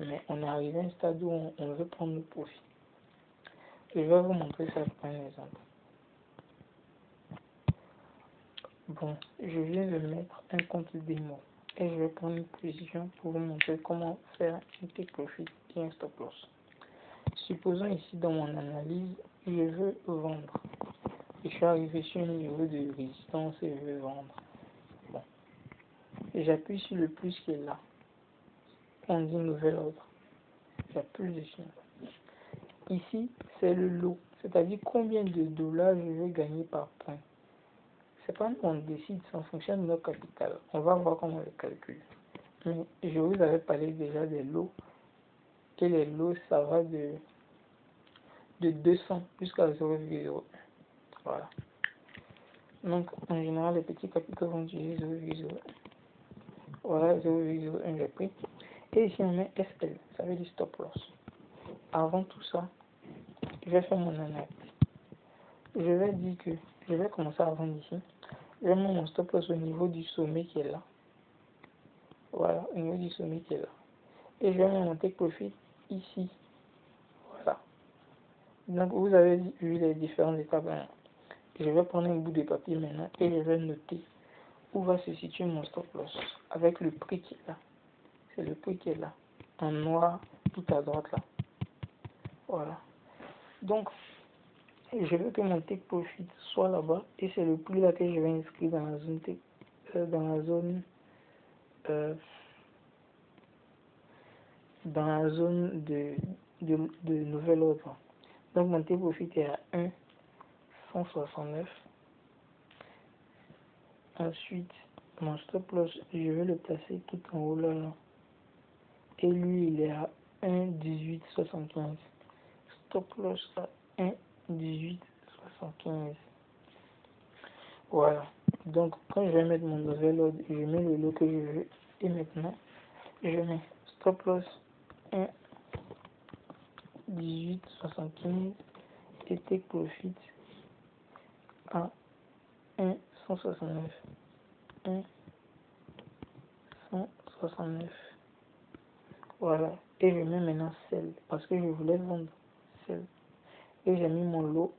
mais on est arrivé à un stade où on veut prendre le profit. Je vais vous montrer ça par un exemple. Bon, je viens de mettre un compte démo et je vais prendre une position pour vous montrer comment faire un take profit et un stop loss. Supposons ici dans mon analyse, je veux vendre. Je suis arrivé sur un niveau de résistance et je veux vendre. Bon, j'appuie sur le plus qui est là. On dit nouvel ordre. J'appuie dessus. Ici, c'est le lot, c'est-à-dire combien de dollars je vais gagner par point. C'est pas nous on décide, ça en fonction de notre capital. On va voir comment on le calcule. Mais je vous avais parlé déjà des lots. Et les lots, ça va de 200 jusqu'à 0,0. Voilà. Donc, en général, les petits capitaux vont utiliser 0,0. Voilà, 0,01 j'ai pris. Et ici, on met SL, ça veut dire stop loss. Avant tout ça, je vais faire mon analyse. Je vais dire que je vais commencer à vendre ici. Je vais mettre mon stop loss au niveau du sommet qui est là. Voilà, au niveau du sommet qui est là. Et je vais mettre mon take profit ici. Voilà. Donc, vous avez vu les différentes étapes. Hein. Je vais prendre un bout de papier maintenant et je vais noter où va se situer mon stop loss avec le prix qui est là. C'est le prix qui est là, en noir, tout à droite là. Voilà. Donc, je veux que mon take profit soit là-bas et c'est le prix là que je vais inscrire dans la zone dans la zone de nouvel ordre. Donc mon take profit est à 1,169. Ensuite, mon stop loss, je vais le placer tout en haut là. Et lui, il est à 1,1875. Stop loss à 1,1875. Voilà. Donc, quand je vais mettre mon nouvel ordre, je mets le lot que je veux. Et maintenant, je mets stop loss 1,1875 et take profit à 1,169. 1,169. Voilà. Et je mets maintenant sell parce que je voulais vendre sell. Et j'ai mis mon lot.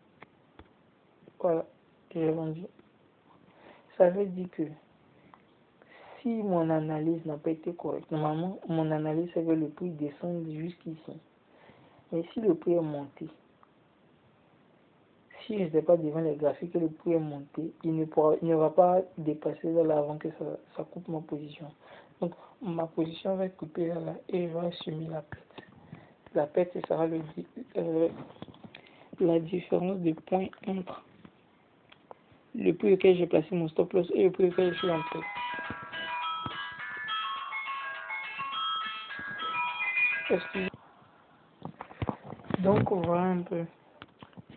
Voilà. J'ai vendu. Ça veut dire que si mon analyse n'a pas été correcte, normalement, mon analyse c'est que le prix descend jusqu'ici. Mais si le prix est monté, si je n'étais pas devant les graphiques et le prix est monté, il ne va pas dépasser là avant que ça coupe ma position. Donc, ma position va être coupée là et je vais assumer la perte. La perte, ce sera la différence de points entre le prix auquel j'ai placé mon stop loss et le prix auquel je suis entré. Donc, on voit un peu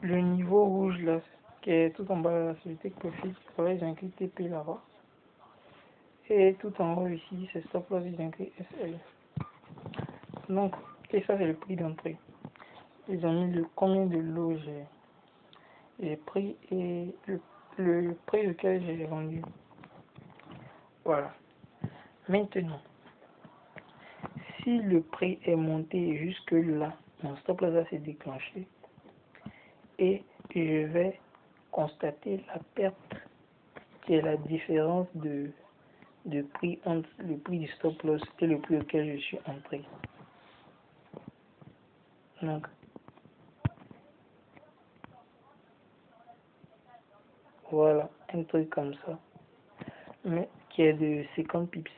le niveau rouge là, qui est tout en bas de la société profit. Là, j'ai inclus TP là-bas. Et tout en haut ici, c'est stop loss, j'ai inclus SL. Donc, et ça, c'est le prix d'entrée. Ils ont mis combien de lots j'ai pris et le prix auquel j'ai vendu. Voilà. Maintenant, si le prix est monté jusque là, mon stop loss va se déclencher et je vais constater la perte qui est la différence de prix entre le prix du stop loss et le prix auquel je suis entré. Donc, voilà, un truc comme ça, mais qui est de 50 pips.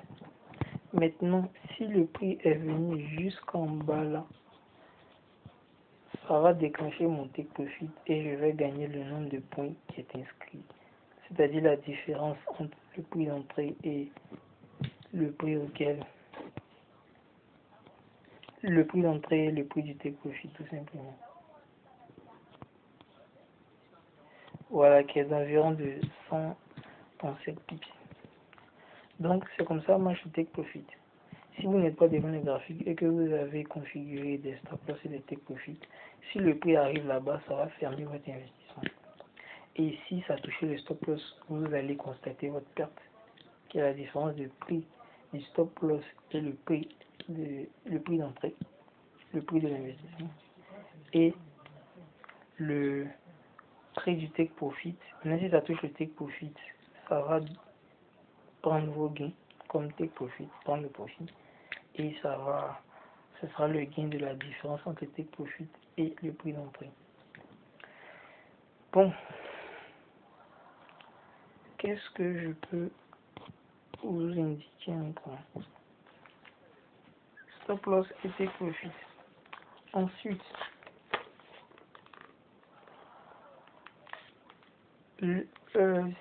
Maintenant, si le prix est venu jusqu'en bas là, ça va déclencher mon take profit et je vais gagner le nombre de points qui est inscrit. C'est-à-dire la différence entre le prix d'entrée et le prix auquel le prix d'entrée et le prix du take profit tout simplement. Voilà, qui est d'environ de 137 pips. Donc c'est comme ça moi je take profit. Si vous n'êtes pas devant les graphiques et que vous avez configuré des stop loss et des take profit, si le prix arrive là-bas, ça va fermer votre investissement. Et si ça touche le stop loss, vous allez constater votre perte, qui est la différence de prix du stop loss et le prix d'entrée, le prix de l'investissement, et le prix du take profit. Même si ça touche le take profit, ça va prendre vos gains comme take profit, prendre le profit, et ce sera le gain de la différence entre le take profit et le prix d'entrée. Bon, qu'est-ce que je peux vous indiquer encore? Stop loss et take profit. Ensuite,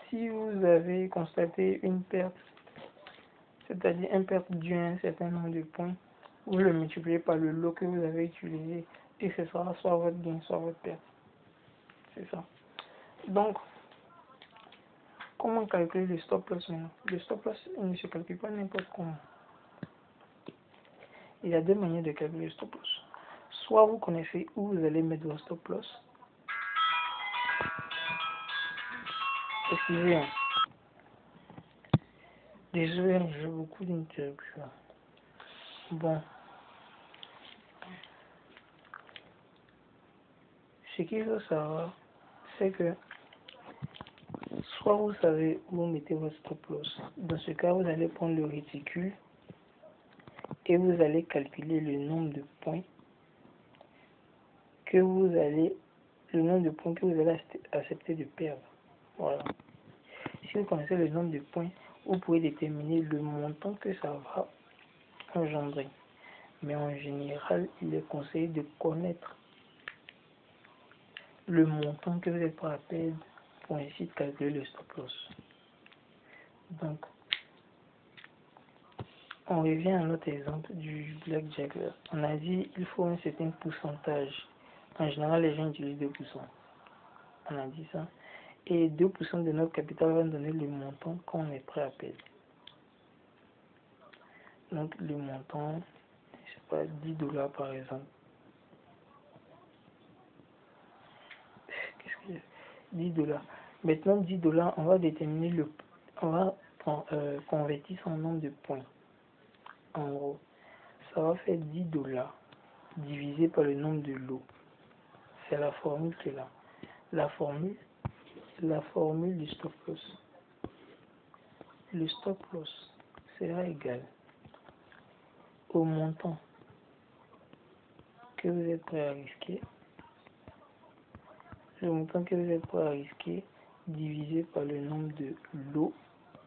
si vous avez constaté une perte, c'est-à-dire une perte due à un certain nombre de points, vous le multipliez par le lot que vous avez utilisé et ce sera soit votre gain, soit votre perte. C'est ça. Donc, comment calculer le stop loss maintenant? Le stop loss ne se calcule pas n'importe comment. Il y a deux manières de calculer le stop loss. Soit vous connaissez où vous allez mettre votre stop loss. Excusez, désolé, j'ai beaucoup d'interruptions. Bon. Ce qu'il faut savoir, c'est que soit vous savez où vous mettez votre stop loss. Dans ce cas, vous allez prendre le réticule et vous allez calculer le nombre de points que vous allez accepter de perdre. Voilà. Si vous connaissez le nombre de points, vous pouvez déterminer le montant que ça va engendrer. Mais en général, il est conseillé de connaître le montant que vous êtes prêt à perdre pour ainsi de calculer le stop loss. Donc, on revient à notre exemple du blackjack. On a dit il faut un certain pourcentage. En général, les gens utilisent 2%. On a dit ça. Et 2% de notre capital va nous donner le montant qu'on est prêt à payer. Donc, le montant, je sais pas, $10 par exemple. Qu'est-ce que c'est? $10. Maintenant, $10, on va déterminer on va convertir son nombre de points. En gros, ça va faire $10 divisé par le nombre de lots. C'est la formule qui est là. La formule du stop loss. Le stop loss sera égal au montant que vous êtes prêt à risquer. Le montant que vous êtes prêt à risquer divisé par le nombre de lots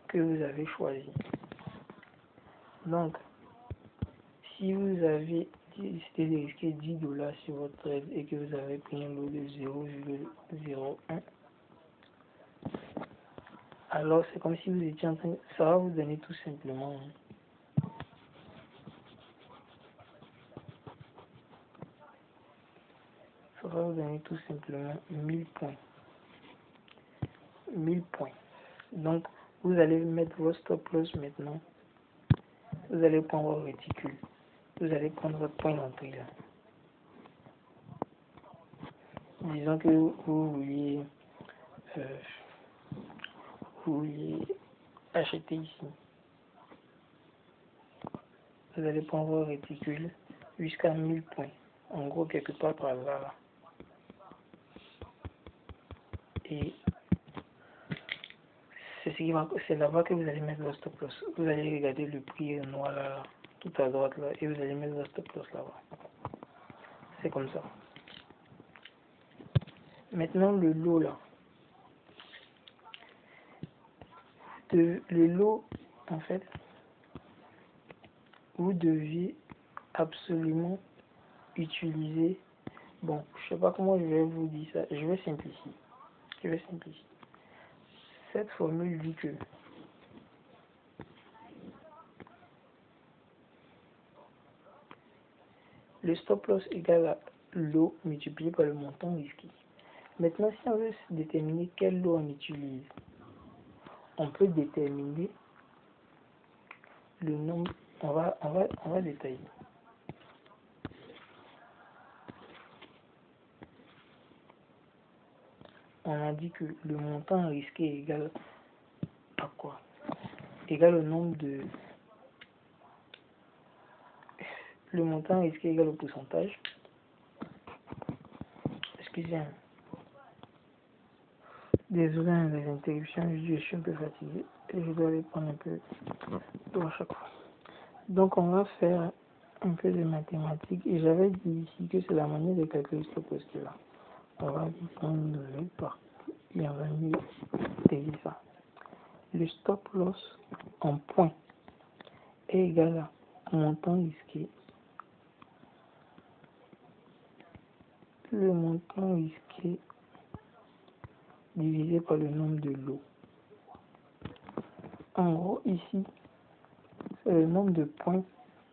que vous avez choisi. Donc, si vous avez décidé de risquer $10 sur votre trade et que vous avez pris un lot de 0,01, alors c'est comme si vous étiez en train, ça va vous donner tout simplement ça va vous donner tout simplement 1000 points. 1000 points. Donc, vous allez mettre votre stop loss maintenant. Vous allez prendre votre réticule. Vous allez prendre votre point d'entrée là. Disons que vous vouliez acheter ici. Vous allez prendre votre réticule jusqu'à 1000 points. En gros, quelque part par là. Et c'est là-bas que vous allez mettre votre stop loss. Vous allez regarder le prix noir là, tout à droite là, et vous allez mettre votre stop loss là-bas. C'est comme ça. Maintenant, le lot là. Le lot, en fait, vous deviez absolument utiliser. Bon, je sais pas comment je vais vous dire ça. Je vais simplifier. Cette formule dit que le stop loss égale à lot multiplié par le montant risqué. Maintenant, si on veut déterminer quel lot on utilise, on peut déterminer le nombre. On va détailler. On a dit que le montant risqué est égal à quoi? Égal au nombre de... Le montant risqué est égal au pourcentage. Excusez-moi. Désolé les interruptions, je suis un peu fatigué et je dois aller prendre un peu d'eau à chaque fois. Donc on va faire un peu de mathématiques et j'avais dit ici que c'est la manière de calculer ce poste là. On va prendre une nouvelle partie et on va mieux payer ça. Le stop loss en points est égal à montant risqué. Le montant risqué divisé par le nombre de lots. En gros, ici, c'est le nombre de points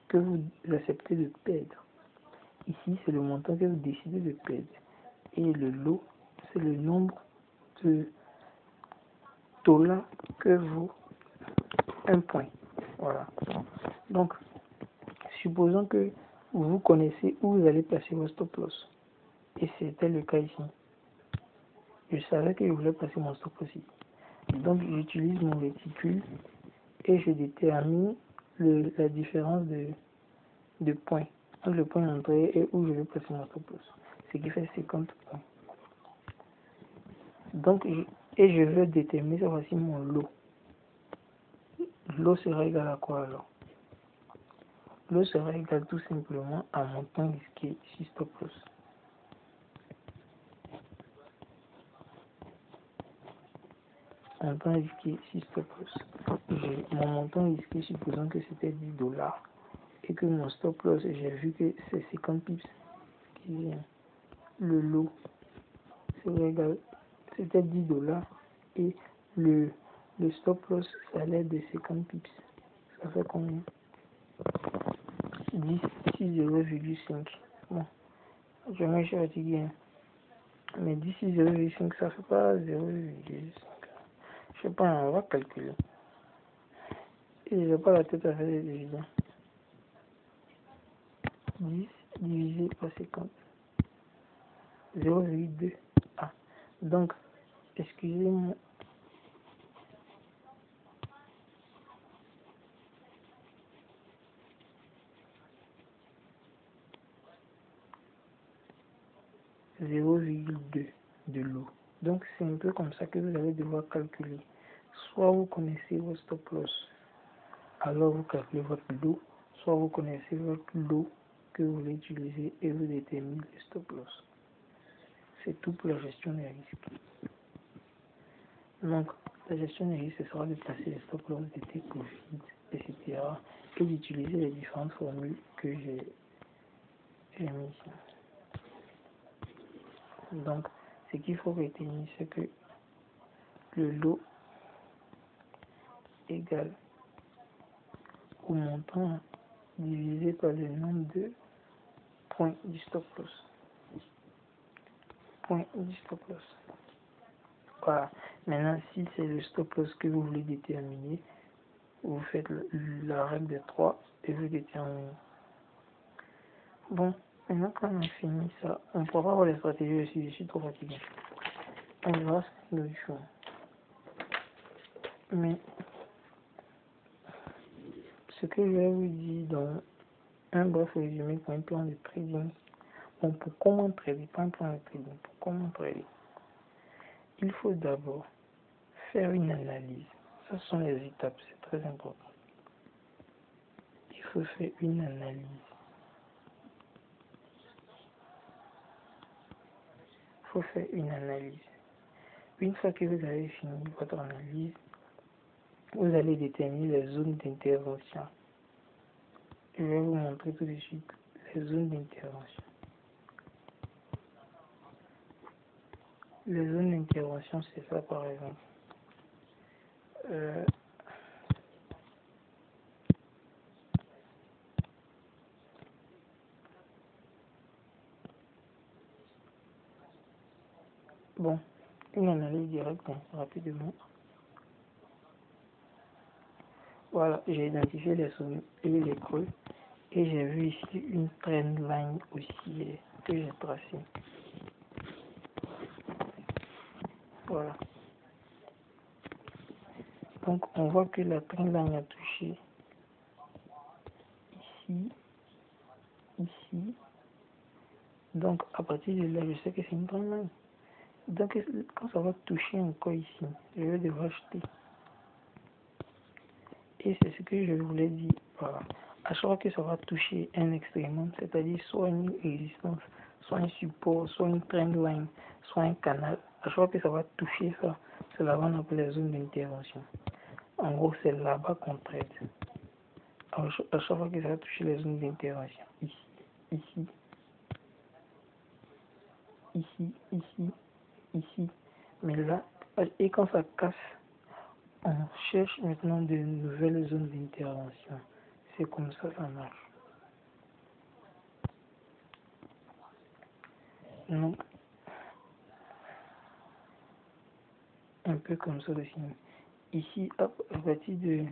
que vous acceptez de perdre. Ici, c'est le montant que vous décidez de perdre. Et le lot, c'est le nombre de dollars que vaut un point. Voilà. Donc, supposons que vous connaissez où vous allez placer votre stop loss. Et c'était le cas ici. Je savais que je voulais placer mon stop loss ici. Donc, j'utilise mon réticule et je détermine la différence de points entre le point d'entrée et où je vais placer mon stop loss. Ce qui fait 50 points. Donc, et je veux déterminer cette fois-ci mon lot. L'eau sera égal à quoi alors? L'eau sera égal tout simplement à mon temps risqué ici stop loss. Mon montant risqué ici stop loss. Mon montant risqué, supposons que c'était $10 et que mon stop loss, j'ai vu que c'est 50 pips qui vient. Le lot serait égal, c'était $10 et le stop loss, ça allait de 50 pips. Ça fait combien? 10, 0,5. Bon, je suis fatigué. Hein. Mais 10, 0,5, ça fait pas 0,5. Je sais pas, on va calculer. Et j'ai pas la tête à faire des divisions. 10 divisé par 50. 0,2. Ah, donc, excusez-moi. $0,2 de l'eau. Donc c'est un peu comme ça que vous allez devoir calculer. Soit vous connaissez votre stop loss, alors vous calculez votre lot, soit vous connaissez votre lot que vous voulez utiliser et vous déterminez le stop loss. C'est tout pour la gestion des risques. Donc la gestion des risques, ce sera de placer les stop loss, des take profits, etc. et d'utiliser les différentes formules que j'ai mis ici. Donc ce qu'il faut retenir, c'est que le lot égale au montant divisé par le nombre de points du stop loss. Point du stop loss. Voilà. Maintenant, si c'est le stop loss que vous voulez déterminer, vous faites la règle de 3 et vous déterminez. Bon, maintenant quand on a fini ça, on ne pourra pas voir les stratégies aussi, je suis trop fatigué. On verra ce que nous jouons. Mais ce que je vais vous dire dans un bref résumé pour un plan de trading, bon, pour comment trader, pas un plan de trading, pour comment trader, il faut d'abord faire une analyse. Ce sont les étapes, c'est très important. Il faut faire une analyse. Il faut faire une analyse. Une fois que vous avez fini votre analyse, vous allez déterminer les zones d'intervention. Je vais vous montrer tout de suite les zones d'intervention. Les zones d'intervention, c'est ça par exemple. Bon, une analyse directe, hein, rapidement. Voilà, j'ai identifié les zones et les creux. Et j'ai vu ici une trend line aussi que j'ai tracée. Voilà. Donc on voit que la trend line a touché ici, ici. Donc à partir de là, je sais que c'est une trend line. Donc quand ça va toucher encore ici, je vais devoir acheter. Et c'est ce que je voulais dire. Voilà. À chaque fois que ça va toucher un extrémum, c'est-à-dire soit une résistance, soit un support, soit une trend line, soit un canal, à chaque fois que ça va toucher ça, c'est là-bas qu'on appelle les zones d'intervention. En gros, c'est là-bas qu'on trade. À chaque fois que ça va toucher les zones d'intervention, ici, ici, ici, ici, ici. Mais là, et quand ça casse, on cherche maintenant de nouvelles zones d'intervention. C'est comme ça que ça marche. Donc, un peu comme ça aussi. Ici, hop, à partir de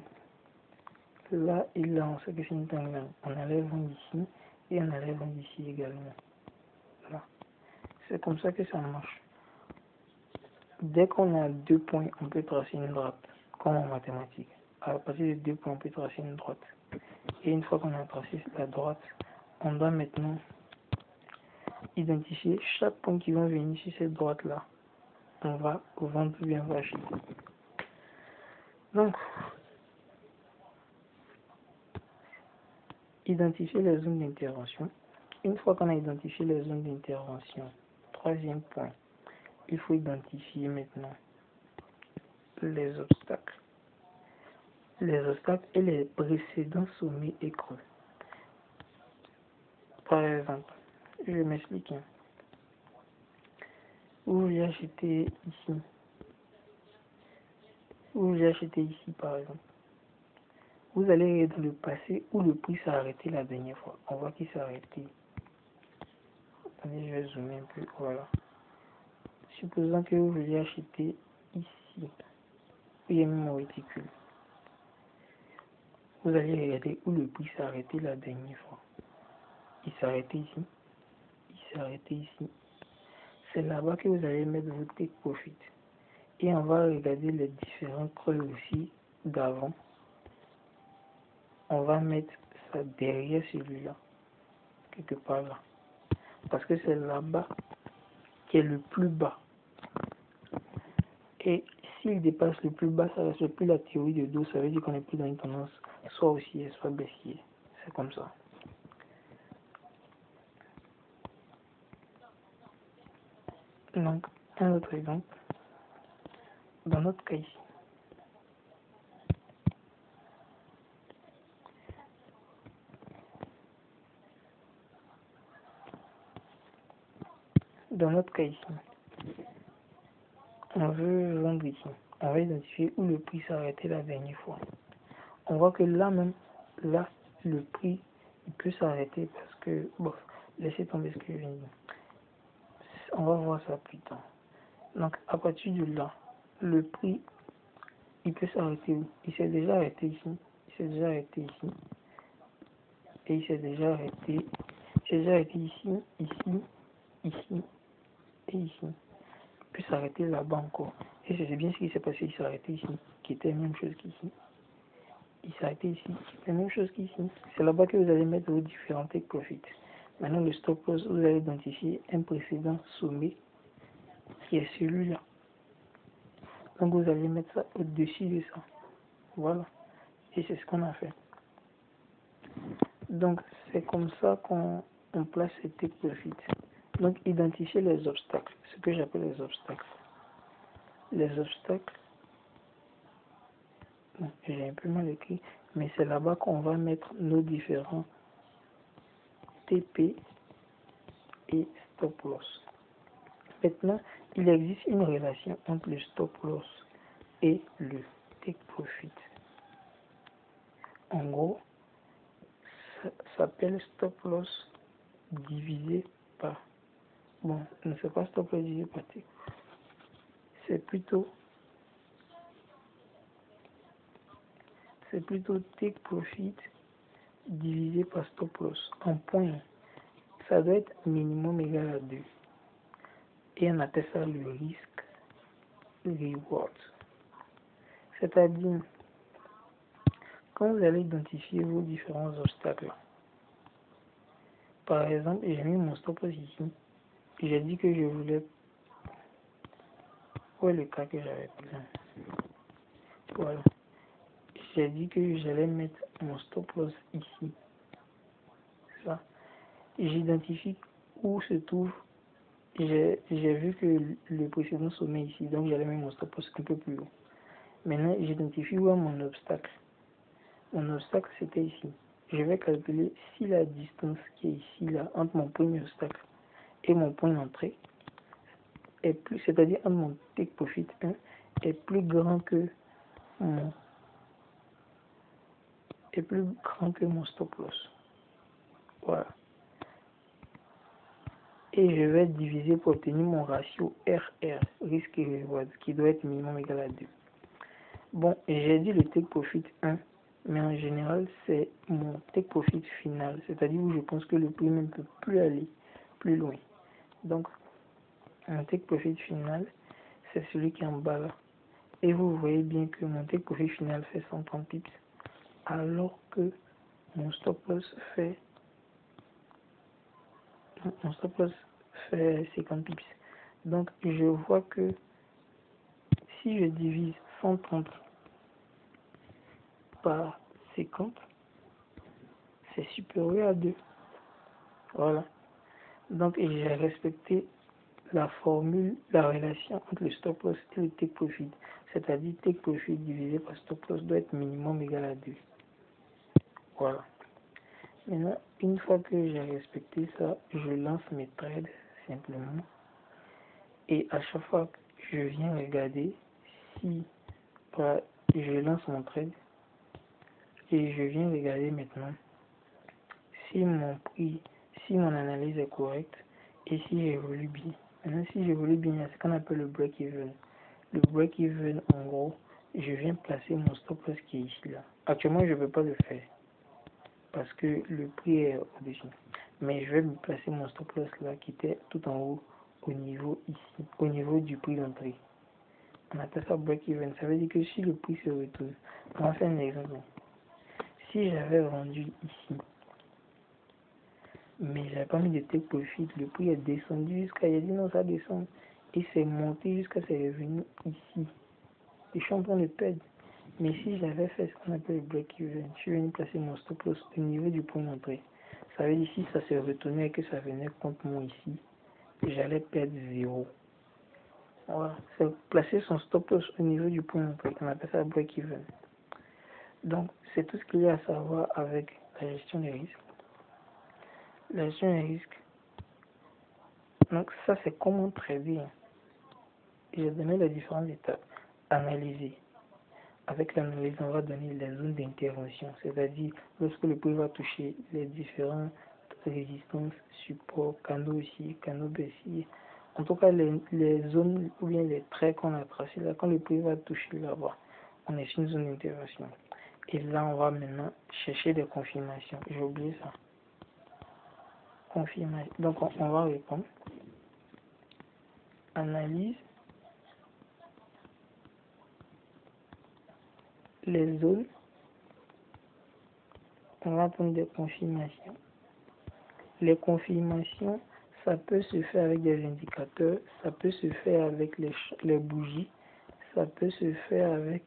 là et là, on sait que c'est une tangente. On enlève un ici et on enlève un ici également. Là. C'est comme ça que ça marche. Dès qu'on a 2 points, on peut tracer une droite, comme en mathématiques. À partir de 2 points, on peut tracer une droite. Et une fois qu'on a tracé la droite, on doit maintenant identifier chaque point qui va venir sur cette droite-là. on va vendre ou bien on va acheter. Donc, identifier les zones d'intervention. Une fois qu'on a identifié les zones d'intervention, troisième point, il faut identifier maintenant les obstacles. Les obstacles et les précédents sommets et creux. Par exemple, je m'explique. Vous voulez acheter ici. Vous voulez acheter ici, par exemple. Vous allez dans le passé où le prix s'est arrêté la dernière fois. On voit qu'il s'est arrêté. Attendez, je vais zoomer un peu. Voilà. Supposons que vous voulez acheter ici. Il y a mon réticule. Vous allez regarder où le prix s'est arrêté la dernière fois. Il s'est arrêté ici. Il s'est arrêté ici. C'est là-bas que vous allez mettre votre take profit. Et on va regarder les différents creux aussi d'avant. On va mettre ça derrière celui-là. Quelque part là. Parce que c'est là-bas qui est le plus bas. Et s'il dépasse le plus bas, ça ne reste plus la théorie de dos. Ça veut dire qu'on n'est plus dans une tendance soit haussière, soit baissière. C'est comme ça. Donc, un autre exemple. Dans notre cas ici. Dans notre cas ici. On veut vendre ici. On va identifier où le prix s'est arrêté la dernière fois. On voit que là même, là, le prix, il peut s'arrêter parce que, bon, laissez tomber ce que je viens de dire. On va voir ça plus tard. Donc, à partir de là, le prix, il peut s'arrêter où? Il s'est déjà arrêté ici. Il s'est déjà arrêté ici. Et il s'est déjà arrêté. Il s'est déjà arrêté ici, ici, ici et ici. Il peut s'arrêter là-bas encore. Et c'est bien ce qui s'est passé. Il s'est arrêté ici, qui était la même chose qu'ici. Il s'est arrêté ici, la même chose qu'ici. C'est là-bas que vous allez mettre vos différents take profits. Maintenant, le stop loss, vous allez identifier un précédent sommet qui est celui-là. Donc, vous allez mettre ça au-dessus de ça. Voilà. Et c'est ce qu'on a fait. Donc, c'est comme ça qu'on place ces take profits. Donc, identifier les obstacles. Ce que j'appelle les obstacles. Les obstacles, j'ai un peu mal écrit, mais c'est là-bas qu'on va mettre nos différents TP et stop loss. Maintenant, il existe une relation entre le stop loss et le take profit. En gros, ça s'appelle stop loss divisé par, bon, ne c'est pas stop loss divisé par take, c'est plutôt take profit divisé par stop loss en point. Ça doit être minimum égal à 2. Et on appelle ça le risque reward. C'est-à-dire, quand vous allez identifier vos différents obstacles, par exemple, j'ai mis mon stop loss ici. J'ai dit que je voulais. Où est le cas que j'avais pris? Voilà. J'ai dit que j'allais mettre mon stop loss ici. Ça. J'identifie où se trouve. J'ai vu que le précédent sommet ici, donc j'allais mettre mon stop loss un peu plus haut. Maintenant, j'identifie où est mon obstacle. Mon obstacle, c'était ici. Je vais calculer si la distance qui est ici, là, entre mon premier obstacle et mon point d'entrée est plus, c'est-à-dire entre mon take profit 1 est plus grand que mon stop loss. Voilà. Et je vais diviser pour obtenir mon ratio RR, risque et reward, qui doit être minimum égal à 2. Bon, j'ai dit le take profit 1, mais en général, c'est mon take profit final, c'est-à-dire où je pense que le prix ne peut plus aller plus loin. Donc, mon take profit final, c'est celui qui est en bas là. Et vous voyez bien que mon take profit final fait 130 pips, alors que mon stop loss fait 50 pips. Donc, je vois que si je divise 130 par 50, c'est supérieur à 2. Voilà. Donc, j'ai respecté la formule, la relation entre le stop loss et le take profit. C'est-à-dire, take profit divisé par stop loss doit être minimum égal à 2. Voilà. Maintenant, une fois que j'ai respecté ça, je lance mes trades simplement. Et à chaque fois que je viens regarder si je lance mon trade et je viens regarder maintenant si mon prix, si mon analyse est correcte et si j'évolue bien. Maintenant, si j'évolue bien, il y a ce qu'on appelle le break-even. Le break-even, en gros, je viens placer mon stop loss qui est ici là. Actuellement, je ne peux pas le faire parce que le prix est au-dessus. Mais je vais me placer mon stop loss là qui était tout en haut au niveau ici, au niveau du prix d'entrée. On appelle ça break-even. Ça veut dire que si le prix se retourne, on va faire un exemple. Si j'avais vendu ici, mais j'avais pas mis de take profit, le prix est descendu jusqu'à, il a dit non, ça descend, et c'est monté jusqu'à, c'est revenu ici. Et je suis en train de perdre. Mais si j'avais fait ce qu'on appelle le break-even, je suis venu placer mon stop loss au niveau du point d'entrée. Ça veut dire si ça se retournait et que ça venait contre moi ici, j'allais perdre 0. Voilà, c'est placer son stop loss au niveau du point d'entrée. On appelle ça break-even. Donc, c'est tout ce qu'il y a à savoir avec la gestion des risques. La gestion des risques, donc ça c'est comment trader. J'ai donné les différentes étapes. Analyser. Avec l'analyse, on va donner les zones d'intervention, c'est-à-dire lorsque le prix va toucher les différentes résistances, supports, canaux haussiers, canaux baissiers. En tout cas, les zones ou bien les traits qu'on a tracés là, quand le prix va toucher là-bas, on est sur une zone d'intervention. Et là, on va maintenant chercher des confirmations. J'ai oublié ça. Confirmation. Donc, on va répondre. Analyse les zones. On va prendre des confirmations. Les confirmations, ça peut se faire avec des indicateurs, ça peut se faire avec les bougies, ça peut se faire avec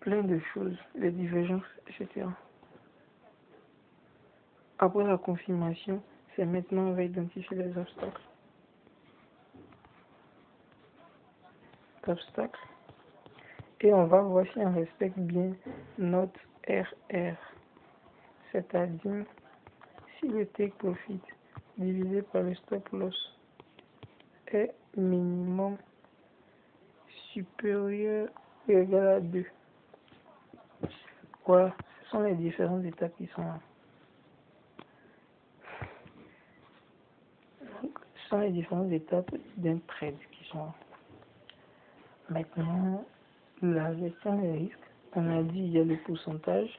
plein de choses, les divergences, etc. Après la confirmation, c'est maintenant on va identifier les obstacles. Et on va voir si on respecte bien notre RR, c'est-à-dire si le take profit divisé par le stop loss est minimum supérieur ou égal à 2. Voilà, ce sont les différentes étapes qui sont là. Ce sont les différentes étapes d'un trade qui sont là. Maintenant, la gestion des risques, on a dit il y a le pourcentage.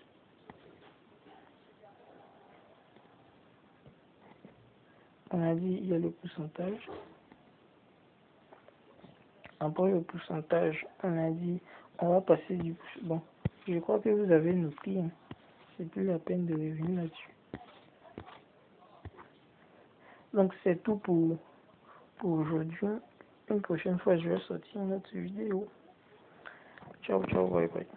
On a dit il y a le pourcentage. Après le pourcentage, on a dit on va passer du... Bon, je crois que vous avez noté, hein. C'est plus la peine de revenir là-dessus. Donc c'est tout pour aujourd'hui. Une prochaine fois, je vais sortir une autre vidéo. Ciao, ciao, bye bye.